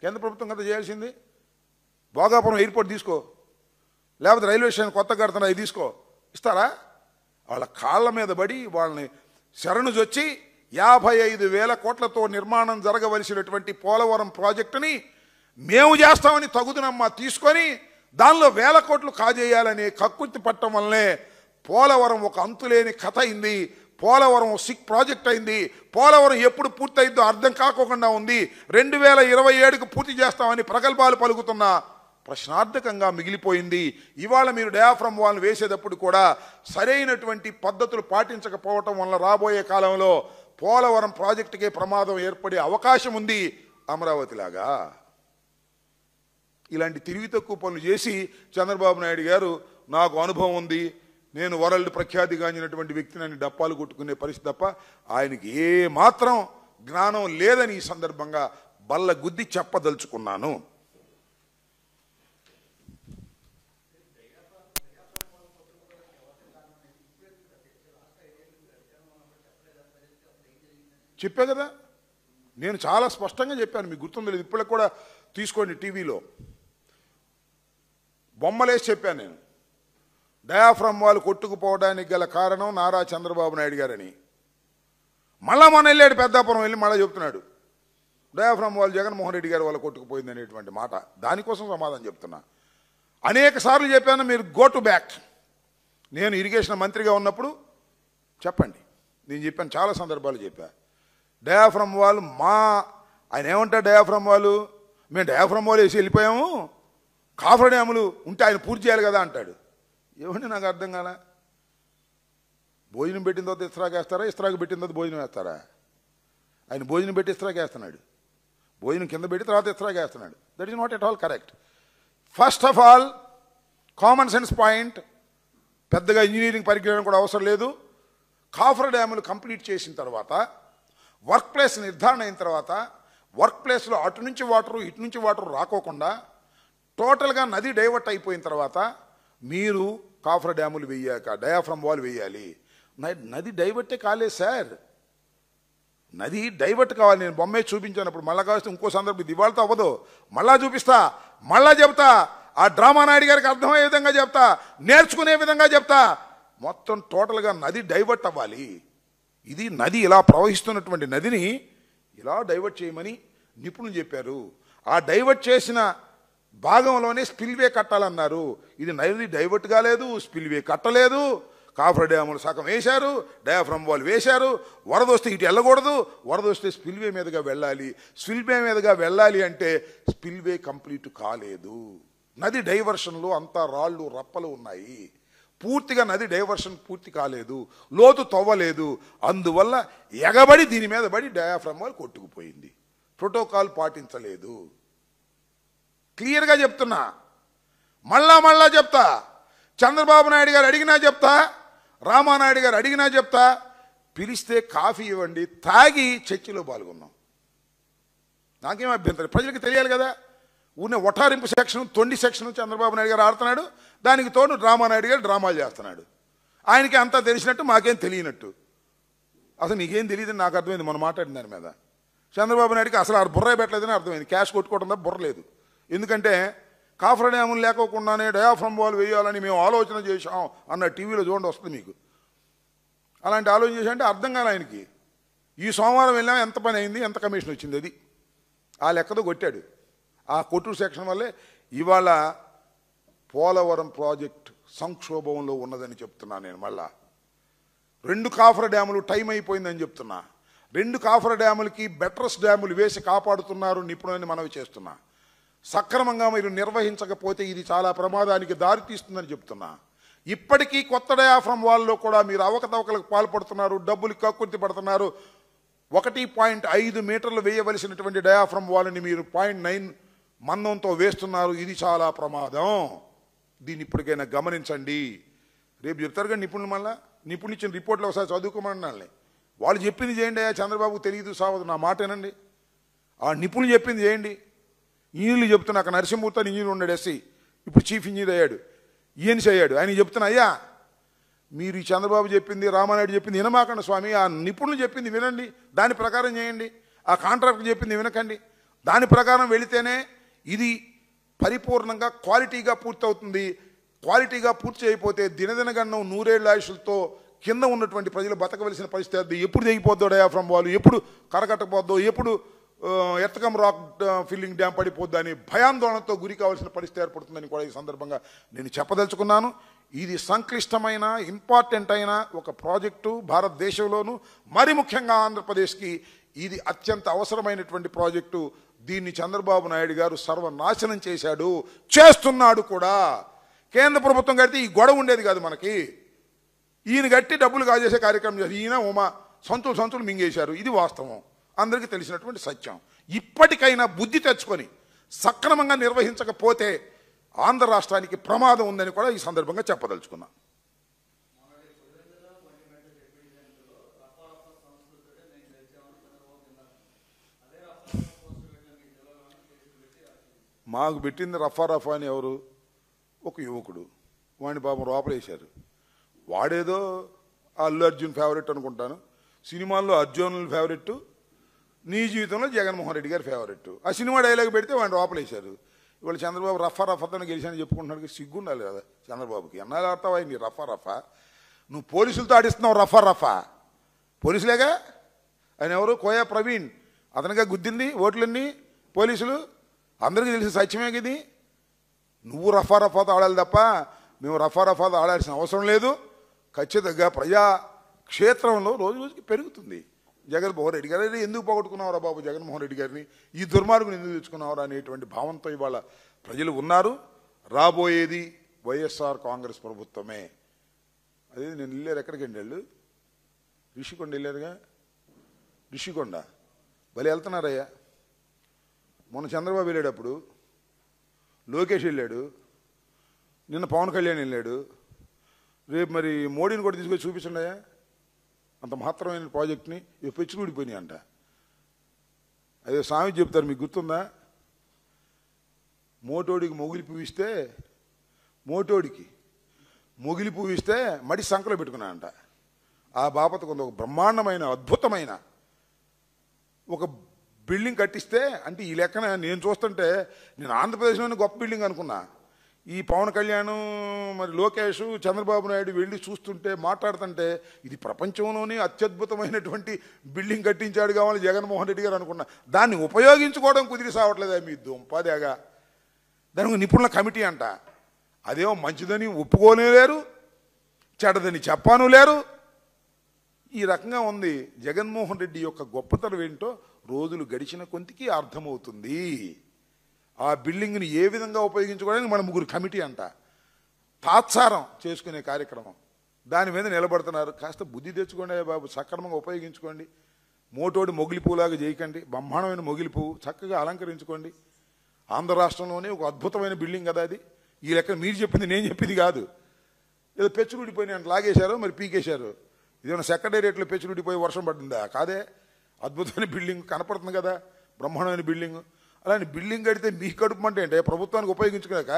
కేంద్ర ప్రభుత్వం కదా చేయాల్సింది. భోగాపురం ఎయిర్పోర్ట్ తీసుకో, లేకపోతే రైల్వే స్టేషన్ కొత్త కడుతున్నా అది తీసుకో, ఇస్తారా? వాళ్ళ కాళ్ళ మీద పడి వాళ్ళని శరణుజొచ్చి 55,000 కోట్లతో నిర్మాణం జరగవలసినటువంటి పోలవరం ప్రాజెక్టుని మేము చేస్తామని తగుదునమ్మా తీసుకొని దానిలో 1,000 కోట్లు కాజేయాలని కక్కుర్తి పట్టడం వల్లనే పోలవరం ఒక అంతులేని కథ అయింది. పోలవరం సిక్ ప్రాజెక్ట్ అయింది. పోలవరం ఎప్పుడు పూర్తయిందో అర్థం కాకోకుండా ఉంది. 2027కు పూర్తి చేస్తామని ప్రగల్భాలు పలుకుతున్న ప్రశ్నార్థకంగా మిగిలిపోయింది. ఇవాళ మీరు డయాఫ్రమ్ వాల్ వేసేటప్పుడు కూడా సరైనటువంటి పద్ధతులు పాటించకపోవటం వల్ల రాబోయే కాలంలో పోలవరం ప్రాజెక్టుకే ప్రమాదం ఏర్పడే అవకాశం ఉంది. అమరావతిలాగా ఇలాంటి తెలివి తక్కువ పనులు చేసి చంద్రబాబు నాయుడు గారు నాకు అనుభవం ఉంది, నేను వరల్డ్ ప్రఖ్యాతిగాంచినటువంటి వ్యక్తిని అని డప్పాలు కొట్టుకునే పరిస్థితి తప్ప ఆయనకి ఏ మాత్రం జ్ఞానం లేదని ఈ సందర్భంగా బల్ల గుద్ది చెప్పదలుచుకున్నాను. చెప్పా కదా, నేను చాలా స్పష్టంగా చెప్పాను, మీకు గుర్తుందో లేదు, ఇప్పటికి కూడా తీసుకోండి టీవీలో బొమ్మలేసి చెప్పాను. నేను డయాఫ్రమ్ వాల్ కొట్టుకుపోవడానికి గల కారణం నారా చంద్రబాబు నాయుడు గారని. మళ్ళా మొన్న వెళ్ళాడు పెద్దాపురం, వెళ్ళి మళ్ళీ చెప్తున్నాడు డయాఫ్రమ్ వాల్ జగన్మోహన్ రెడ్డి గారి వల్ల కొట్టుకుపోయింది అనేటువంటి మాట. దానికోసం సమాధానం చెప్తున్నా. అనేక సార్లు చెప్పాను, మీరు గో టు బ్యాక్. నేను ఇరిగేషన్ మంత్రిగా ఉన్నప్పుడు చెప్పండి, నేను చెప్పాను, చాలా సందర్భాలు చెప్పా. డయాఫ్రమ్ వాల్ ఆయన ఏమంటాడు, డయాఫ్రమ్ వాల్ మేము డయాఫ్రమ్ వాల్ వేసి వెళ్ళిపోయాము, కాఫర్ డ్యాములు ఉంటే ఆయన పూర్తి చేయాలి కదా అంటాడు. ఏమండి నాకు అర్థం కాల. భోజనం పెట్టిన తర్వాత ఇస్త్రాకు వేస్తారా, ఇస్త్రాకు పెట్టిన తర్వాత భోజనం వేస్తారా? ఆయన భోజనం పెట్టి ఇస్త్రాకు వేస్తున్నాడు, భోజనం కింద పెట్టి తర్వాత ఇస్త్రాకు వేస్తున్నాడు. That is not at all correct. First of all common sense point, పెద్దగా ఇంజనీరింగ్ పరిజ్ఞానం కూడా అవసరం లేదు. కాఫర్ డ్యాములు కంప్లీట్ చేసిన తర్వాత, వర్క్ ప్లేస్ నిర్ధారణ అయిన తర్వాత, వర్క్ ప్లేస్లో అటు నుంచి వాటరు ఇటు నుంచి వాటరు రాకోకుండా టోటల్గా నది డైవర్ట్ అయిపోయిన తర్వాత మీరు కాఫర్ డ్యాములు వేయాక డయాఫ్రమ్ వాల్ వేయాలి. నది డైవర్టే కాలేదు సార్, నది డైవర్ట్ కావాలి. నేను బొమ్మే చూపించానప్పుడు మళ్ళా కావస్తే ఇంకో సందర్భం, ఇవాళతో అవ్వదు, మళ్ళా చూపిస్తా, మళ్ళా చెప్తా, ఆ డ్రామా నాయుడు గారికి అర్థమయ్యే విధంగా చెప్తా, నేర్చుకునే విధంగా చెప్తా. మొత్తం టోటల్గా నది డైవర్ట్ అవ్వాలి. ఇది నది ఇలా ప్రవహిస్తున్నటువంటి నదిని ఇలా డైవర్ట్ చేయమని నిపుణులు చెప్పారు. ఆ డైవర్ట్ చేసిన భాగంలోనే స్పిల్వే కట్టాలన్నారు. ఇది నది డైవర్ట్ కాలేదు, స్పిల్వే కట్టలేదు. కాఫర్ డ్యాములు సగం వేశారు, డయాఫ్రమ్ వాల్ వేశారు. వరద వస్తే ఇటు వెళ్ళకూడదు, వరద వస్తే స్పిల్వే మీదుగా వెళ్ళాలి. స్పిల్వే మీదుగా వెళ్ళాలి అంటే స్పిల్వే కంప్లీట్ కాలేదు. నది డైవర్షన్లో అంతా రాళ్ళు రప్పలు ఉన్నాయి. పూర్తిగా నది డైవర్షన్ పూర్తి కాలేదు, లోతు తవ్వలేదు. అందువల్ల ఎగబడి దీని మీద పడి డయాఫ్రమ్ వాల్ కొట్టుకుపోయింది. ప్రోటోకాల్ పాటించలేదు. క్లియర్గా చెప్తున్నా, మళ్ళా చెప్తా. చంద్రబాబు నాయుడు గారు అడిగినా చెప్తా, రామానాయుడు గారు అడిగినా చెప్తా. పిలిస్తే కాఫీ ఇవ్వండి, తాగి చర్చలో పాల్గొన్నాం. నాకేం అభ్యంతరం, ప్రజలకు తెలియాలి కదా. ఉన్న ఒటారింపు సెక్షన్, తొండి సెక్షన్ చంద్రబాబు నాయుడు గారు ఆడుతున్నాడు, దానికి తోడు రామానాయుడు గారు డ్రామాలు చేస్తున్నాడు. ఆయనకి అంతా తెలిసినట్టు మాకేం తెలియనట్టు. అసలు నీకేం తెలియదని నాకు అర్థమైంది మనం మాట్లాడిన దాని మీద. చంద్రబాబు నాయుడికి అసలు ఆ బుర్ర పెట్టలేదని అర్థమైంది. క్యాష్ కొట్టుకోవడం తప్ప బుర్ర లేదు. ఎందుకంటే కాఫర్ డ్యాములు లేకోకుండానే డయాఫ్రమ్ వాల్ వేయాలని మేము ఆలోచన చేశాం అన్న టీవీలో చూడండి వస్తుంది మీకు. అలాంటి ఆలోచన చేశారంటే అర్థం కాదు ఆయనకి. ఈ సోమవారం వెళ్ళాం, ఎంత పని అయింది, ఎంత కమిషన్ వచ్చింది, అది ఆ లెక్కతో కొట్టాడు. ఆ కొట్టూరు సెక్షన్ వల్లే ఇవాళ పోలవరం ప్రాజెక్ట్ సంక్షోభంలో ఉన్నదని చెప్తున్నా నేను. మళ్ళా 2 కాఫర్ డ్యాములు టైం అయిపోయిందని చెప్తున్నా. 2 కాఫర్ డ్యాములకి బెటరస్ డ్యాములు వేసి కాపాడుతున్నారు నిపుణులని మనవి చేస్తున్నా. సక్రమంగా మీరు నిర్వహించకపోతే ఇది చాలా ప్రమాదానికి దారితీస్తుందని చెప్తున్నా. ఇప్పటికీ కొత్త డయాఫ్రమ్ వాల్లో కూడా మీరు అవకతవకలకు పాల్పడుతున్నారు, డబ్బులు కక్కుర్తి పడుతున్నారు. 1.5 మీటర్లు వేయవలసినటువంటి డయాఫ్రమ్ వాల్ని మీరు 0.9 మందంతో వేస్తున్నారు. ఇది చాలా ప్రమాదం. దీన్ని ఇప్పటికైనా గమనించండి. రేపు చెప్తారు కానీ నిపుణులు ఇచ్చిన రిపోర్ట్లో ఒకసారి చదువుకోమన్నాళ్ళని. వాళ్ళు చెప్పింది చేయండి. చంద్రబాబు తెలియదు సావదు, నా మాట ఏనండి. ఆ నిపుణులు చెప్పింది చేయండి. ఇంజనీర్లు చెప్తున్నా, అక్కడ నరసింహమూర్తి అని ఇంజనీర్ ఉన్నాడు, ఎస్సీ, ఇప్పుడు చీఫ్ ఇంజనీర్ అయ్యాడు, ఈఎన్సీ అయ్యాడు. ఆయన చెప్తున్నా, అయ్యా మీరు ఈ చంద్రబాబు చెప్పింది, రామానాయుడు చెప్పింది వినమాకండి స్వామి. ఆ నిపుణులు చెప్పింది వినండి, దాని ప్రకారం చేయండి. ఆ కాంట్రాక్టర్ చెప్పింది వినకండి. దాని ప్రకారం వెళితేనే ఇది పరిపూర్ణంగా క్వాలిటీగా పూర్తవుతుంది. క్వాలిటీగా పూర్తి చేయకపోతే దినదినగన్నం 100 ఏళ్ల ఆయుషులతో కింద ఉన్నటువంటి ప్రజలు బతకవలసిన పరిస్థితి అది. ఎప్పుడు తెగిపోద్దో డయాఫ్రమ్ వాళ్ళు, ఎప్పుడు కరకట్టపోద్దో, ఎప్పుడు ఎర్తకం రాక్ ఫిల్లింగ్ డ్యామ్ పడిపోద్దో అని భయాందోళనతో గురి కావాల్సిన పరిస్థితి ఏర్పడుతుందని కూడా ఈ సందర్భంగా నేను చెప్పదలుచుకున్నాను. ఇది సంక్లిష్టమైన ఇంపార్టెంట్ అయిన ఒక ప్రాజెక్టు. భారతదేశంలోనూ మరి ముఖ్యంగా ఆంధ్రప్రదేశ్కి ఇది అత్యంత అవసరమైనటువంటి ప్రాజెక్టు. దీన్ని చంద్రబాబు నాయుడు గారు సర్వనాశనం చేశాడు, చేస్తున్నాడు కూడా. కేంద్ర ప్రభుత్వం కడితే ఈ గొడవ ఉండేది కాదు మనకి. ఈయన గట్టి డబ్బులు కాజేసే కార్యక్రమం చేసి ఈయన ఉమా సంతులు మింగేశారు. ఇది వాస్తవం, అందరికీ తెలిసినటువంటి సత్యం. ఇప్పటికైనా బుద్ధి తెచ్చుకొని సక్రమంగా నిర్వహించకపోతే ఆంధ్ర రాష్ట్రానికి ప్రమాదం ఉందని కూడా ఈ సందర్భంగా చెప్పదలుచుకున్నా. మాకు పెట్టింది రఫా అని ఎవరు? ఒక యువకుడు. వాడిని పాపం లోపలేశారు. వాడేదో అల్లు అర్జున్ ఫేవరెట్ అనుకుంటాను. సినిమాల్లో అర్జున్ ఫేవరెట్, నీ జీవితంలో జగన్మోహన్ రెడ్డి గారి ఫేవరెట్. ఆ సినిమా డైలాగ్ పెడితే వాడిని లోపలేశారు. ఇవాళ చంద్రబాబు రఫాతో గెలిచానని చెప్పుకుంటున్నాడు. సిగ్గుండాలి కదా చంద్రబాబుకి. ఎన్నాళ్ళు ఆడతావా నీ రఫా? నువ్వు పోలీసులతో ఆడిస్తున్నావు రఫా. పోలీసులేగా. ఆయన ఎవరు? కోయా ప్రవీణ్, అతనిగా గుద్దింది ఓట్లన్నీ పోలీసులు. అందరికీ తెలిసిన సత్యమే ఇది. నువ్వు రఫాతో ఆడాలి తప్ప మేము రఫాతో ఆడాల్సిన అవసరం లేదు. ఖచ్చితంగా ప్రజా క్షేత్రంలో రోజు రోజుకి పెరుగుతుంది. జగన్మోహన్ రెడ్డి గారు ఎందుకు పోగొట్టుకున్నావురా బాబు జగన్మోహన్ రెడ్డి గారిని, ఈ దుర్మార్గుని ఎందుకు తెచ్చుకున్నావురా అనేటువంటి భావంతో ఇవాళ ప్రజలు ఉన్నారు. రాబోయేది వైఎస్ఆర్ కాంగ్రెస్ ప్రభుత్వమే. అదే నేను వెళ్ళారు. ఎక్కడికి వెళ్ళాడు? రిషికొండ వెళ్ళారుగా. రిషికొండ భలే వెళ్తున్నారయ్యా. మొన్న చంద్రబాబు వెళ్ళేటప్పుడు లోకేష్ వెళ్ళాడు, నిన్న పవన్ కళ్యాణ్ వెళ్ళాడు. రేపు మరి మోడీని కూడా తీసుకొచ్చి చూపించండియా. అంత మహత్తరమైన ప్రాజెక్ట్ని పెచ్చులుడిపోయినాయి అంట. అదే స్వామి చెప్తారు, మీకు గుర్తుందా? మోటోడికి మొగిలి పువ్వు ఇస్తే మడి సంకలో పెట్టుకున్నా అంట. ఆ బాపత కొంత ఒక బ్రహ్మాండమైన అద్భుతమైన ఒక బిల్డింగ్ కట్టిస్తే, అంటే ఈ లెక్కన నేను చూస్తుంటే నేను ఆంధ్రప్రదేశ్లోనే గొప్ప బిల్డింగ్ అనుకున్నా. ఈ పవన్ కళ్యాణ్ మరి లోకేష్ చంద్రబాబు నాయుడు వెళ్ళి చూస్తుంటే మాట్లాడుతుంటే ఇది ప్రపంచంలోనే అత్యద్భుతమైనటువంటి బిల్డింగ్ కట్టించాడు కావాలి జగన్మోహన్ రెడ్డి గారు అనుకున్నా. దాన్ని ఉపయోగించుకోవడం కుదిరి సావట్లేదా మీ దుంపదేగా. దానికి నిపుణుల కమిటీ అంట. అదేమో మంచిదని ఒప్పుకోనే లేరు, చెడ్డదని చెప్పాను లేరు. ఈ రకంగా ఉంది. జగన్మోహన్ రెడ్డి యొక్క గొప్పతనం ఏంటో రోజులు గడిచిన కొంతికి అర్థమవుతుంది. ఆ బిల్డింగ్ని ఏ విధంగా ఉపయోగించుకోవడానికి మన 3 కమిటీ అంట. తాత్సారం చేసుకునే కార్యక్రమం, దాని మీద నిలబడుతున్నారు. కాస్త బుద్ధి తెచ్చుకోండి బాబు, సక్రమంగా ఉపయోగించుకోండి. మోటోడి మొగిలి పువ్వులాగా చేయకండి. బ్రహ్మాండమైన మొగిలి పువ్వు చక్కగా అలంకరించుకోండి. ఆంధ్ర రాష్ట్రంలోనే ఒక అద్భుతమైన బిల్డింగ్ కదా అది. ఈ లెక్క మీరు చెప్పింది నేను చెప్పింది కాదు. ఏదో పెచ్చులుడిపోయినాయి అంటే లాగేశారు, మరి పీకేశారు. ఇదేమన్నా సెక్రటేరియట్లో పెచ్చులుడిపోయి వర్షం పడుతుందా? కాదే, అద్భుతమైన బిల్డింగ్ కనపడుతుంది కదా, బ్రహ్మాండమైన బిల్డింగ్. అలాంటి బిల్డింగ్ కడితే మీ కడుపు అంటే ప్రభుత్వానికి ఉపయోగించుకున్నాక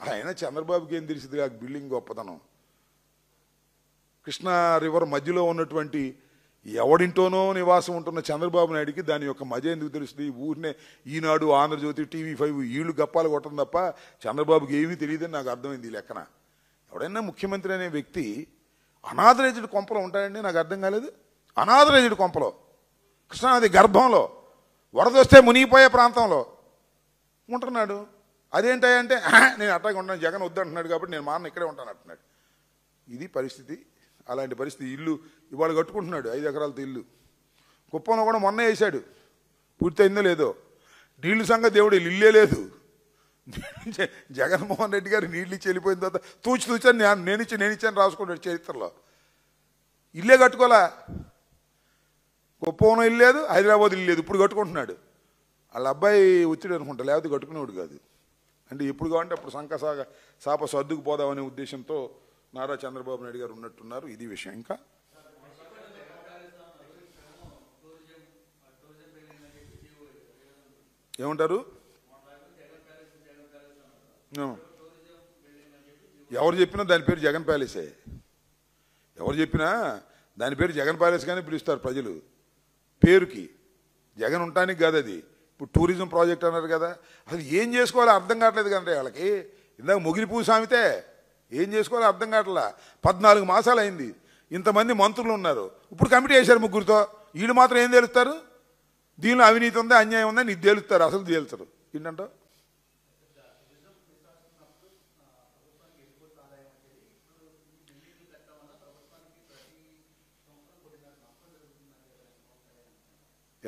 ఆయన చంద్రబాబుకి ఏం తెలిసింది ఆ బిల్డింగ్ గొప్పతనం. కృష్ణా రివర్ మధ్యలో ఉన్నటువంటి ఎవడింటోనో నివాసం ఉంటున్న చంద్రబాబు నాయుడికి దాని యొక్క మజ ఎందుకు తెలుస్తుంది? ఊరినే ఈనాడు, ఆంధ్రజ్యోతి, TV5 వీళ్ళు గప్పాలు కొట్టడం తప్ప చంద్రబాబుకి ఏమీ తెలియదని నాకు అర్థమైంది ఈ లెక్కన. ఎవడైనా ముఖ్యమంత్రి అనే వ్యక్తి అనాథరైజ్డ్ కొంపలో ఉంటాడండి, నాకు అర్థం కాలేదు. అనాథరైజ్డ్ కొంపలో, కృష్ణానది గర్భంలో, వరద వస్తే మునిగిపోయే ప్రాంతంలో ఉంటున్నాడు. అదేంటంటే నేను అట్టాగే ఉంటాను, జగన్ వద్దంటున్నాడు కాబట్టి నేను మాన్న ఇక్కడే ఉంటాను అంటున్నాడు. ఇది పరిస్థితి. అలాంటి పరిస్థితి. ఇల్లు ఇవాళ కట్టుకుంటున్నాడు 5 ఎకరాలతో ఇల్లు. కుప్పంలో కూడా మొన్న వేసాడు, పూర్తయిందో లేదో. నీళ్లు సంగతి దేవుడు ఇల్లే లేదు. జగన్మోహన్ రెడ్డి గారు నీళ్ళు ఇచ్చి వెళ్ళిపోయిన తర్వాత తూచాను నేను ఇచ్చాను రాసుకున్నాడు చరిత్రలో. ఇల్లే కట్టుకోలే. కుప్పంలో ఇల్లు లేదు, హైదరాబాద్ ఇల్లు లేదు. ఇప్పుడు కట్టుకుంటున్నాడు. వాళ్ళ అబ్బాయి ఒత్తిడి అనుకుంటా, లేకపోతే కట్టుకునేవాడు కాదు. అంటే ఎప్పుడు కావాలంటే అప్పుడు సాప సర్దుకుపోదామనే ఉద్దేశంతో నారా చంద్రబాబు నాయుడు గారు ఉన్నట్టున్నారు. ఇది విషయం. ఇంకా ఏమంటారు? ఎవరు చెప్పినా దాని పేరు జగన్ ప్యాలెసే. ఎవరు చెప్పినా దాని పేరు జగన్ ప్యాలెస్ కానీ పిలుస్తారు ప్రజలు. పేరుకి జగన్ ఉండటానికి కాదు అది. ఇప్పుడు టూరిజం ప్రాజెక్ట్ అన్నారు కదా, అసలు ఏం చేసుకోవాలో అర్థం కావట్లేదు కదండి వాళ్ళకి. ఇందాక మొగిలి పువ్వు సామితే ఏం చేసుకోవాలో అర్థం కావట్లా. 14 మాసాలు అయింది, ఇంతమంది మంత్రులు ఉన్నారు, ఇప్పుడు కమిటీ వేశారు ముగ్గురితో. వీళ్ళు మాత్రం ఏం తేలుస్తారు? దీనిలో అవినీతి ఉందా అన్యాయం ఉందా నీకు తేలుస్తారు, అసలు తేలుతారు. ఏంటంట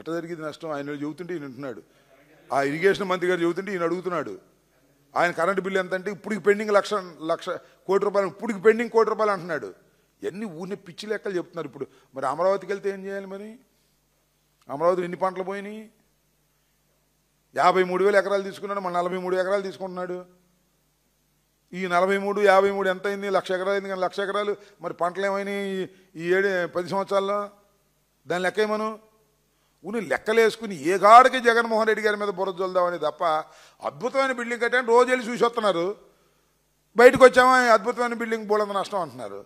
ఎట్లా జరిగింది నష్టం? ఆయన చెబుతుంటే ఈయన వింటున్నాడు. ఆ ఇరిగేషన్ మంత్రి గారు చెబుతుంటే ఈయన అడుగుతున్నాడు. ఆయన కరెంటు బిల్లు ఎంత అంటే ఇప్పటికి పెండింగ్ లక్ష కోటి రూపాయలు, ఇప్పటికి పెండింగ్ కోటి రూపాయలు అంటున్నాడు. ఎన్ని ఊరిని పిచ్చి లెక్కలు చెప్తున్నారు. ఇప్పుడు మరి అమరావతికి వెళ్తే ఏం చేయాలి? మరి అమరావతిలో ఎన్ని పంటలు పోయినాయి? 53,000 ఎకరాలు తీసుకున్నాడు, మన 43 ఎకరాలు తీసుకుంటున్నాడు. ఈ 43, 53 ఎంత అయింది? 1,00,000 ఎకరాలు అయింది. కానీ 1,00,000 ఎకరాలు మరి పంటలు ఏమైనాయి ఈ 10 సంవత్సరాల్లో? దాని లెక్క ఏమను ఉని లెక్కలేసుకుని ఏ గాడికి జగన్మోహన్ రెడ్డి గారి మీద బుర్ర చల్దామని తప్ప, అద్భుతమైన బిల్డింగ్ కట్టాను రోజు వెళ్ళి చూసి వస్తున్నారు. బయటకు వచ్చామా అద్భుతమైన బిల్డింగ్ బోలంత నష్టం అంటున్నారు.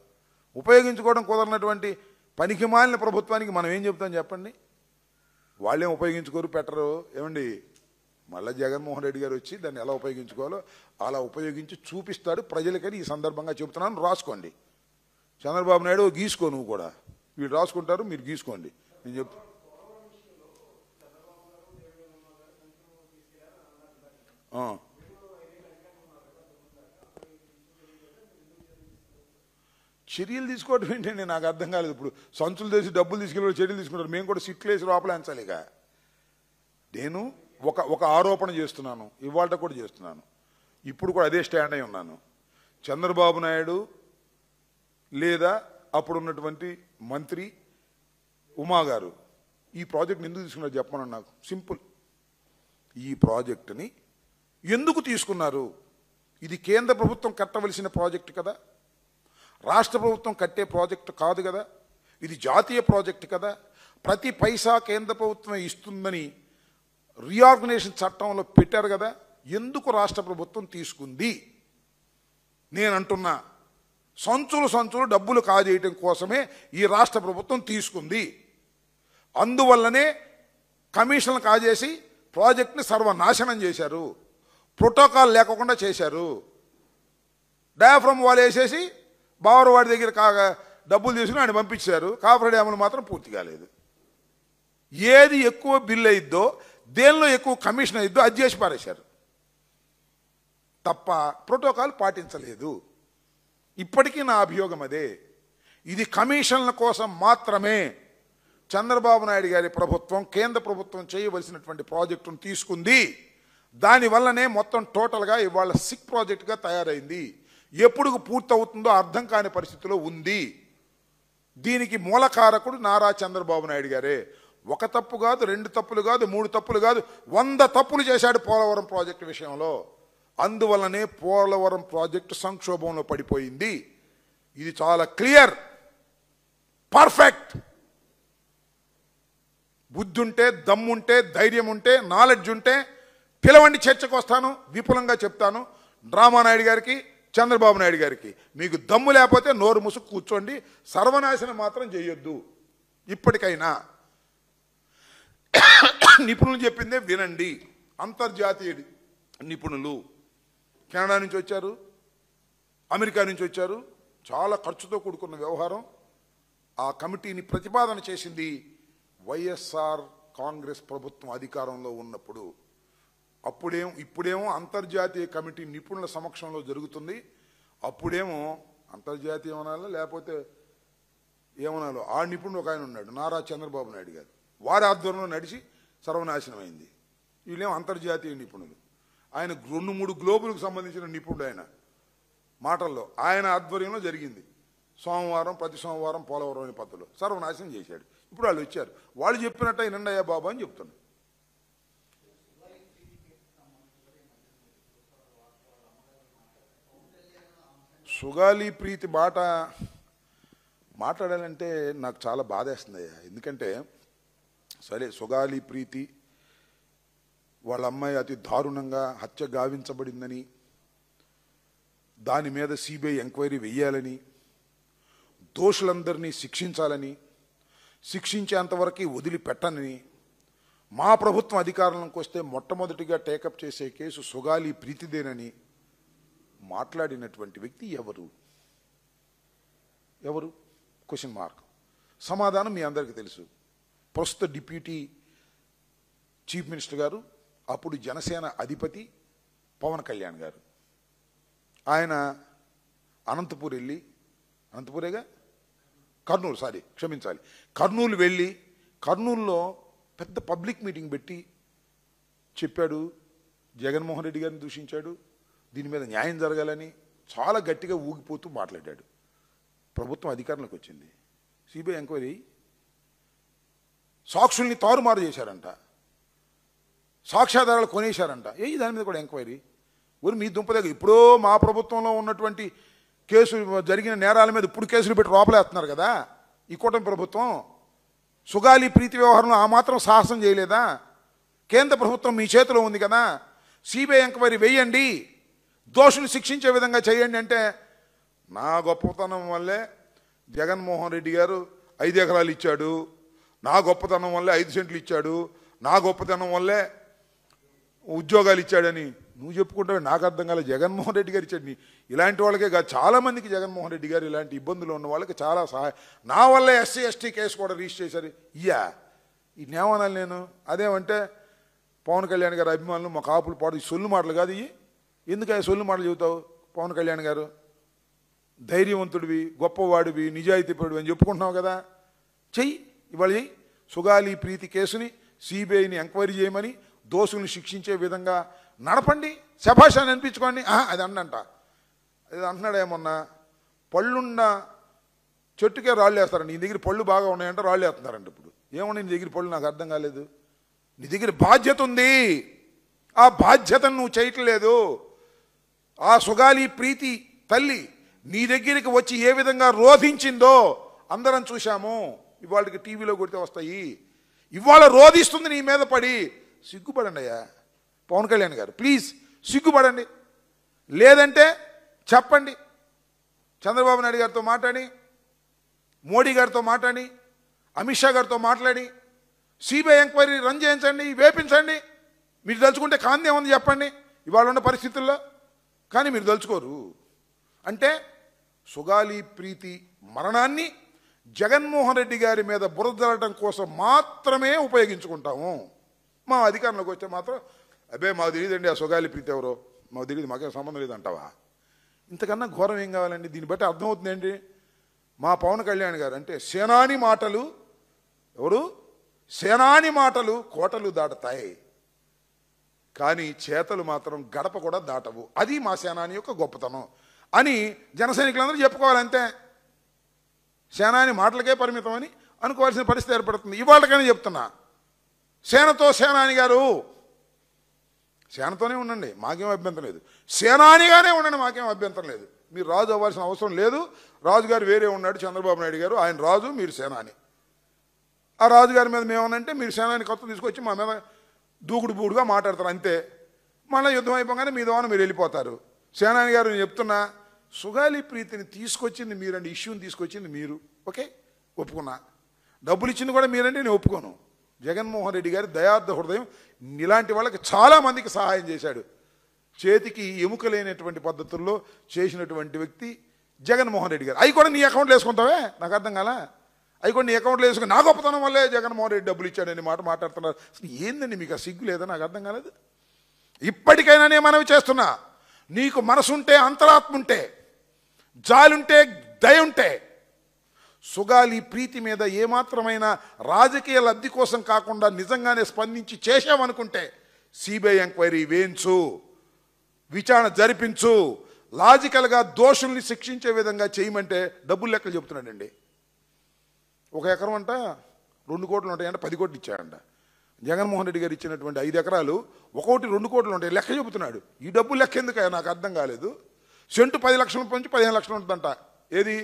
ఉపయోగించుకోవడం కుదరనటువంటి పనికి మాలిన ప్రభుత్వానికి మనం ఏం చెప్తాం చెప్పండి? వాళ్ళేం ఉపయోగించుకోరు, పెట్టరు. ఏమండి, మళ్ళీ జగన్మోహన్ రెడ్డి గారు వచ్చి దాన్ని ఎలా ఉపయోగించుకోవాలో అలా ఉపయోగించి చూపిస్తాడు ప్రజలకని ఈ సందర్భంగా చెబుతున్నాను. రాసుకోండి. చంద్రబాబు నాయుడు గీసుకో, నువ్వు కూడా. వీళ్ళు రాసుకుంటారు, మీరు గీసుకోండి. నేను చెప్తాను. చర్యలు తీసుకోవడం ఏంటండి? నాకు అర్థం కాలేదు. ఇప్పుడు సంచులు తీసి డబ్బులు తీసుకెళ్ళి చర్యలు తీసుకుంటారు. మేము కూడా సిట్లు వేసి లోపలేంచాలిగా. నేను ఒక ఆరోపణ చేస్తున్నాను, ఇవాళ కూడా చేస్తున్నాను, ఇప్పుడు కూడా అదే స్టాండ్ అయి ఉన్నాను. చంద్రబాబు నాయుడు లేదా అప్పుడున్నటువంటి మంత్రి ఉమా గారు ఈ ప్రాజెక్ట్ని ఎందుకు తీసుకున్నారు చెప్పమని నాకు సింపుల్. ఈ ప్రాజెక్టుని ఎందుకు తీసుకున్నారు? ఇది కేంద్ర ప్రభుత్వం కట్టవలసిన ప్రాజెక్టు కదా, రాష్ట్ర ప్రభుత్వం కట్టే ప్రాజెక్టు కాదు కదా, ఇది జాతీయ ప్రాజెక్టు కదా. ప్రతి పైసా కేంద్ర ప్రభుత్వం ఇస్తుందని రీఆర్గనైజేషన్ చట్టంలో పెట్టారు కదా. ఎందుకు రాష్ట్ర ప్రభుత్వం తీసుకుంది? నేను అంటున్నా, సంచులు డబ్బులు కాజేయటం కోసమే ఈ రాష్ట్ర ప్రభుత్వం తీసుకుంది. అందువల్లనే కమిషన్లు కాజేసి ప్రాజెక్ట్ని సర్వనాశనం చేశారు, ప్రోటోకాల్ లేకుండా చేశారు. డయాఫ్రమ్ వాళ్ళు వేసేసి బావరవాడి దగ్గర డబ్బులు తీసుకుని ఆయన పంపించారు. కాఫర్ డ్యాములు మాత్రం పూర్తి కాలేదు. ఏది ఎక్కువ బిల్ అయిద్దో, దేనిలో ఎక్కువ కమిషన్ అయిద్దో అది చేసి పారేశారు తప్ప ప్రోటోకాల్ పాటించలేదు. ఇప్పటికీ నా అభియోగం అదే. ఇది కమిషన్ల కోసం మాత్రమే చంద్రబాబు నాయుడు గారి ప్రభుత్వం, కేంద్ర ప్రభుత్వం చేయవలసినటువంటి ప్రాజెక్టును తీసుకుంది. దానివల్లనే మొత్తం టోటల్గా ఇవాళ సిక్ ప్రాజెక్టుగా తయారైంది. ఎప్పుడు పూర్తవుతుందో అర్థం కాని పరిస్థితిలో ఉంది. దీనికి మూలకారకుడు నారా చంద్రబాబు నాయుడు గారే. ఒక తప్పు కాదు, 2 తప్పులు కాదు, 3 తప్పులు కాదు, 100 తప్పులు చేశాడు పోలవరం ప్రాజెక్టు విషయంలో. అందువల్లనే పోలవరం ప్రాజెక్టు సంక్షోభంలో పడిపోయింది. ఇది చాలా క్లియర్, పర్ఫెక్ట్. బుద్ధి ఉంటే, దమ్ముంటే, ధైర్యం ఉంటే, నాలెడ్జ్ ఉంటే పిలవండి, చర్చకు వస్తాను, విపులంగా చెప్తాను. రామానాయుడు గారికి, చంద్రబాబు నాయుడు గారికి, మీకు దమ్ము లేకపోతే నోరు ముసుగు కూర్చోండి, సర్వనాశనం మాత్రం చేయొద్దు. ఇప్పటికైనా నిపుణులు చెప్పిందే వినండి. అంతర్జాతీయ నిపుణులు కెనడా నుంచి వచ్చారు, అమెరికా నుంచి వచ్చారు. చాలా ఖర్చుతో కూడుకున్న వ్యవహారం. ఆ కమిటీని ప్రతిపాదన చేసింది వైఎస్ఆర్ కాంగ్రెస్ ప్రభుత్వం అధికారంలో ఉన్నప్పుడు. ఇప్పుడేమో అంతర్జాతీయ కమిటీ నిపుణుల సమక్షంలో జరుగుతుంది. అప్పుడేమో అంతర్జాతీయ అనాలో లేకపోతే ఏమనాలో ఆ నిపుణుడు ఒక ఆయన ఉన్నాడు, నారా చంద్రబాబు నాయుడు గారు. వారి ఆధ్వర్యంలో నడిచి సర్వనాశనం అయింది. వీళ్ళేమో అంతర్జాతీయ నిపుణులు. ఆయన 2-3 గ్లోబులకు సంబంధించిన నిపుణుడు. ఆయన మాటల్లో ఆయన ఆధ్వర్యంలో జరిగింది. ప్రతి సోమవారం పోలవరం అనే పద్ధతిలో సర్వనాశనం చేశాడు. ఇప్పుడు వాళ్ళు వచ్చారు, వాళ్ళు చెప్పినట్టు నిండయ్యా బాబు అని చెప్తున్నారు. సుగాలి ప్రీతి మాట్లాడాలంటే నాకు చాలా బాధేస్తుందయ్యా. ఎందుకంటే సరే, సుగాలి ప్రీతి వాళ్ళ అమ్మాయి అతి దారుణంగా హత్య గావించబడిందని, దాని మీద సిబిఐ ఎంక్వైరీ వెయ్యాలని, దోషులందరినీ శిక్షించాలని, శిక్షించేంతవరకు వదిలిపెట్టనని, మా ప్రభుత్వం అధికారంలోకి వస్తే మొట్టమొదటిగా టేకప్ చేసే కేసు సుగాలి ప్రీతిదేనని మాట్లాడినటువంటి వ్యక్తి ఎవరు? Question mark. సమాధానం మీ అందరికీ తెలుసు. ప్రస్తుత డిప్యూటీ చీఫ్ మినిస్టర్ గారు, అప్పుడు జనసేన అధిపతి పవన్ కళ్యాణ్ గారు. ఆయన కర్నూలు వెళ్ళి కర్నూలులో పెద్ద పబ్లిక్ మీటింగ్ పెట్టి చెప్పాడు, జగన్మోహన్ రెడ్డి గారిని దూషించాడు, దీని మీద న్యాయం జరగాలని చాలా గట్టిగా ఊగిపోతూ మాట్లాడాడు. ప్రభుత్వం అధికారంలోకి వచ్చింది, సిబిఐ ఎంక్వైరీ, సాక్షుల్ని తారుమారు చేశారంట, సాక్ష్యాధారాలు కొనేశారంట. దాని మీద కూడా ఎంక్వైరీ. మీ దుంపదగ్గర ఇప్పుడో మా ప్రభుత్వంలో ఉన్నటువంటి కేసులు జరిగిన నేరాల మీద ఇప్పుడు కేసులు పెట్టి లోపలేస్తున్నారు కదా ఈ కూటమి ప్రభుత్వం. సుగాలి ప్రీతి వ్యవహారంలో ఆ మాత్రం సాహసం చేయలేదా? కేంద్ర ప్రభుత్వం మీ చేతిలో ఉంది కదా, సిబిఐ ఎంక్వైరీ వేయండి, దోషులు శిక్షించే విధంగా చేయండి అంటే, నా గొప్పతనం వల్లే జగన్మోహన్ రెడ్డి గారు 5 ఎకరాలు ఇచ్చాడు, నా గొప్పతనం వల్లే 5 సెంట్లు ఇచ్చాడు, నా గొప్పతనం వల్లే ఉద్యోగాలు ఇచ్చాడని నువ్వు చెప్పుకుంటావు. నాకు అర్థం కాలేదు. జగన్మోహన్ రెడ్డి గారు ఇచ్చాడు. ఇలాంటి వాళ్ళకే కాదు, చాలామందికి జగన్మోహన్ రెడ్డి గారు ఇలాంటి ఇబ్బందులు ఉన్న వాళ్ళకి చాలా సహాయం. నా వల్ల ఎస్సీ ఎస్టీ కేసు కూడా రిజిస్టర్ చేశారు. ఈ నేవనాలు నేను అదేమంటే పవన్ కళ్యాణ్ గారు అభిమానులు మా కాపులు పాడు సొల్లు మాటలు కాదు ఇవి. ఎందుకు సొల్లు మాటలు చెబుతావు? పవన్ కళ్యాణ్ గారు ధైర్యవంతుడివి, గొప్పవాడివి, నిజాయితీపడివి అని చెప్పుకుంటున్నావు కదా, చెయ్యి. ఇవాళ చెయ్యి. సుగాలి ప్రీతి కేసుని సిబిఐని ఎంక్వైరీ చేయమని, దోషుల్ని శిక్షించే విధంగా నడపండి, శభాషాన్ని అనిపించుకోండి. అది అంటున్నాడేమన్నా, పళ్ళున్న చెట్టుకే రాళ్ళు వేస్తారండి. నీ దగ్గర పళ్ళు బాగా ఉన్నాయంటే రాళ్ళు వేస్తున్నారండి. ఇప్పుడు ఏమన్నా నీ దగ్గర పళ్ళు? నాకు అర్థం కాలేదు. నీ దగ్గర బాధ్యత ఉంది, ఆ బాధ్యతను నువ్వు చేయట్లేదు. ఆ సుగాలి ప్రీతి తల్లి నీ దగ్గరికి వచ్చి ఏ విధంగా రోధించిందో అందరం చూశాము. ఇవాళకి టీవీలో కొడితే వస్తాయి. ఇవాళ రోధిస్తుంది నీ మీద పడి. సిగ్గుపడండి అయ్యా పవన్ కళ్యాణ్ గారు, ప్లీజ్ సిగ్గుపడండి. లేదంటే చెప్పండి, చంద్రబాబు నాయుడు గారితో మాట్లాడి, మోడీ గారితో మాట్లాడి, అమిత్ షా గారితో మాట్లాడి సిబిఐ ఎంక్వైరీ రన్ చేయించండి, వేపించండి. మీరు తలుచుకుంటే కాంతి ఏముంది చెప్పండి ఇవాళ ఉన్న పరిస్థితుల్లో. కానీ మీరు తలుచుకోరు. అంటే సుగాలి ప్రీతి మరణాన్ని జగన్మోహన్ రెడ్డి గారి మీద బురదలడం కోసం మాత్రమే ఉపయోగించుకుంటాము. మా అధికారంలోకి వస్తే మాత్రం మాకు తెలియదండి ఆ సుగాలి ప్రీతి ఎవరో, మాకు తెలియదు, మాకేం సంబంధం లేదంటావా? ఇంతకన్నా ఘోరం ఏం కావాలండి? దీన్ని బట్టి అర్థమవుతుంది ఏంటి? మా పవన్ కళ్యాణ్ గారు అంటే సేనాని మాటలు, ఎవరు సేనాని మాటలు కోటలు దాటుతాయి, కానీ చేతలు మాత్రం గడప కూడా దాటవు. అది మా సేనాని యొక్క గొప్పతనం అని జన సైనికులందరూ చెప్పుకోవాలంతే. సేనాని మాటలకే పరిమితం అని అనుకోవాల్సిన పరిస్థితి ఏర్పడుతుంది. ఇవాళకనే చెప్తున్నా, సేనతో సేనాని గారు, సేనతోనే ఉండండి, మాకేం అభ్యంతరం లేదు. సేనానిగానే ఉండండి, మాకేం అభ్యంతరం లేదు. మీరు రాజు అవ్వాల్సిన అవసరం లేదు. రాజుగారు వేరే ఉన్నాడు, చంద్రబాబు నాయుడు గారు, ఆయన రాజు, మీరు సేనాని. ఆ రాజుగారి మీద మేమనంటే మీరు సేనాని కొత్త తీసుకొచ్చి మా మీద దూకుడు బూడుగా మాట్లాడతారు అంతే. మళ్ళీ యుద్ధం అయిపోగానే మీ ద్వారా మీరు వెళ్ళిపోతారు. సేనాని గారు నేను చెప్తున్నా, సుగాలి ప్రీతిని తీసుకొచ్చింది మీరండి, ఇష్యూని తీసుకొచ్చింది మీరు, ఓకే ఒప్పుకున్నా. డబ్బులు ఇచ్చింది కూడా మీరండి, నేను ఒప్పుకోను. జగన్మోహన్ రెడ్డి గారి దయార్థ హృదయం ఇలాంటి వాళ్ళకి చాలామందికి సహాయం చేశాడు. చేతికి ఎముక లేనటువంటి పద్ధతుల్లో చేసినటువంటి వ్యక్తి జగన్మోహన్ రెడ్డి గారు. అవి కూడా నీ అకౌంట్లో వేసుకుంటావే? నాకు అర్థం కాలా. అవి కూడా నీ అకౌంట్లో వేసుకుని నా గొప్పతనం వల్లే జగన్మోహన్ రెడ్డి డబ్బులు ఇచ్చాడని మాట్లాడుతున్నారు. అసలు ఏందండి మీకు ఆ సిగ్గు లేదా? నాకు అర్థం కాలేదు. ఇప్పటికైనా నేను మనవి చేస్తున్నా, నీకు మనసుంటే, అంతరాత్మ ఉంటే, జాలుంటే, దయ ఉంటే, సుగాలి ప్రీతి మీద ఏమాత్రమైన రాజకీయ లబ్ధి కోసం కాకుండా నిజంగానే స్పందించి చేశామనుకుంటే సిబిఐ ఎంక్వైరీ వేయించు, విచారణ జరిపించు, లాజికల్గా దోషుల్ని శిక్షించే విధంగా చేయమంటే డబ్బులు లెక్కలు చెబుతున్నాడండి. 1 ఎకరం అంట 2 కోట్లు ఉంటాయంట, 10 కోట్లు ఇచ్చాడంట. జగన్మోహన్ రెడ్డి గారు ఇచ్చినటువంటి 5 ఎకరాలు ఒక్కొక్కటి 2 కోట్లు ఉంటాయి, లెక్క చెబుతున్నాడు. ఈ డబ్బులు లెక్క ఎందుకు నాకు అర్థం కాలేదు. సెంటు 10 లక్షల నుంచి 15 లక్షలు ఉంటుందంట, ఏది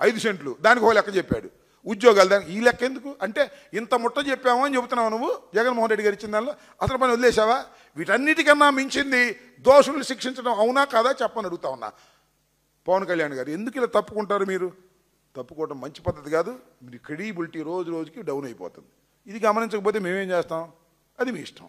5 సెంట్లు, దానికి ఒక లెక్క చెప్పాడు. ఉద్యోగాలు దానికి ఈ లెక్క ఎందుకు అంటే, ఇంత ముట్ట చెప్పాము అని చెబుతున్నావు నువ్వు. జగన్మోహన్ రెడ్డి గారు ఇచ్చిన దానిలో అసలు పని వదిలేసావా? వీటన్నిటికన్నా మించింది దోషుల్ని శిక్షించడం, అవునా కాదా చెప్పని అడుగుతా ఉన్నా. పవన్ కళ్యాణ్ గారు ఎందుకు ఇలా తప్పుకుంటారు? మీరు తప్పుకోవడం మంచి పద్ధతి కాదు. మీరు క్రెడిబిలిటీ రోజు రోజుకి డౌన్ అయిపోతుంది. ఇది గమనించకపోతే మేమేం చేస్తాం? అది మీ ఇష్టం.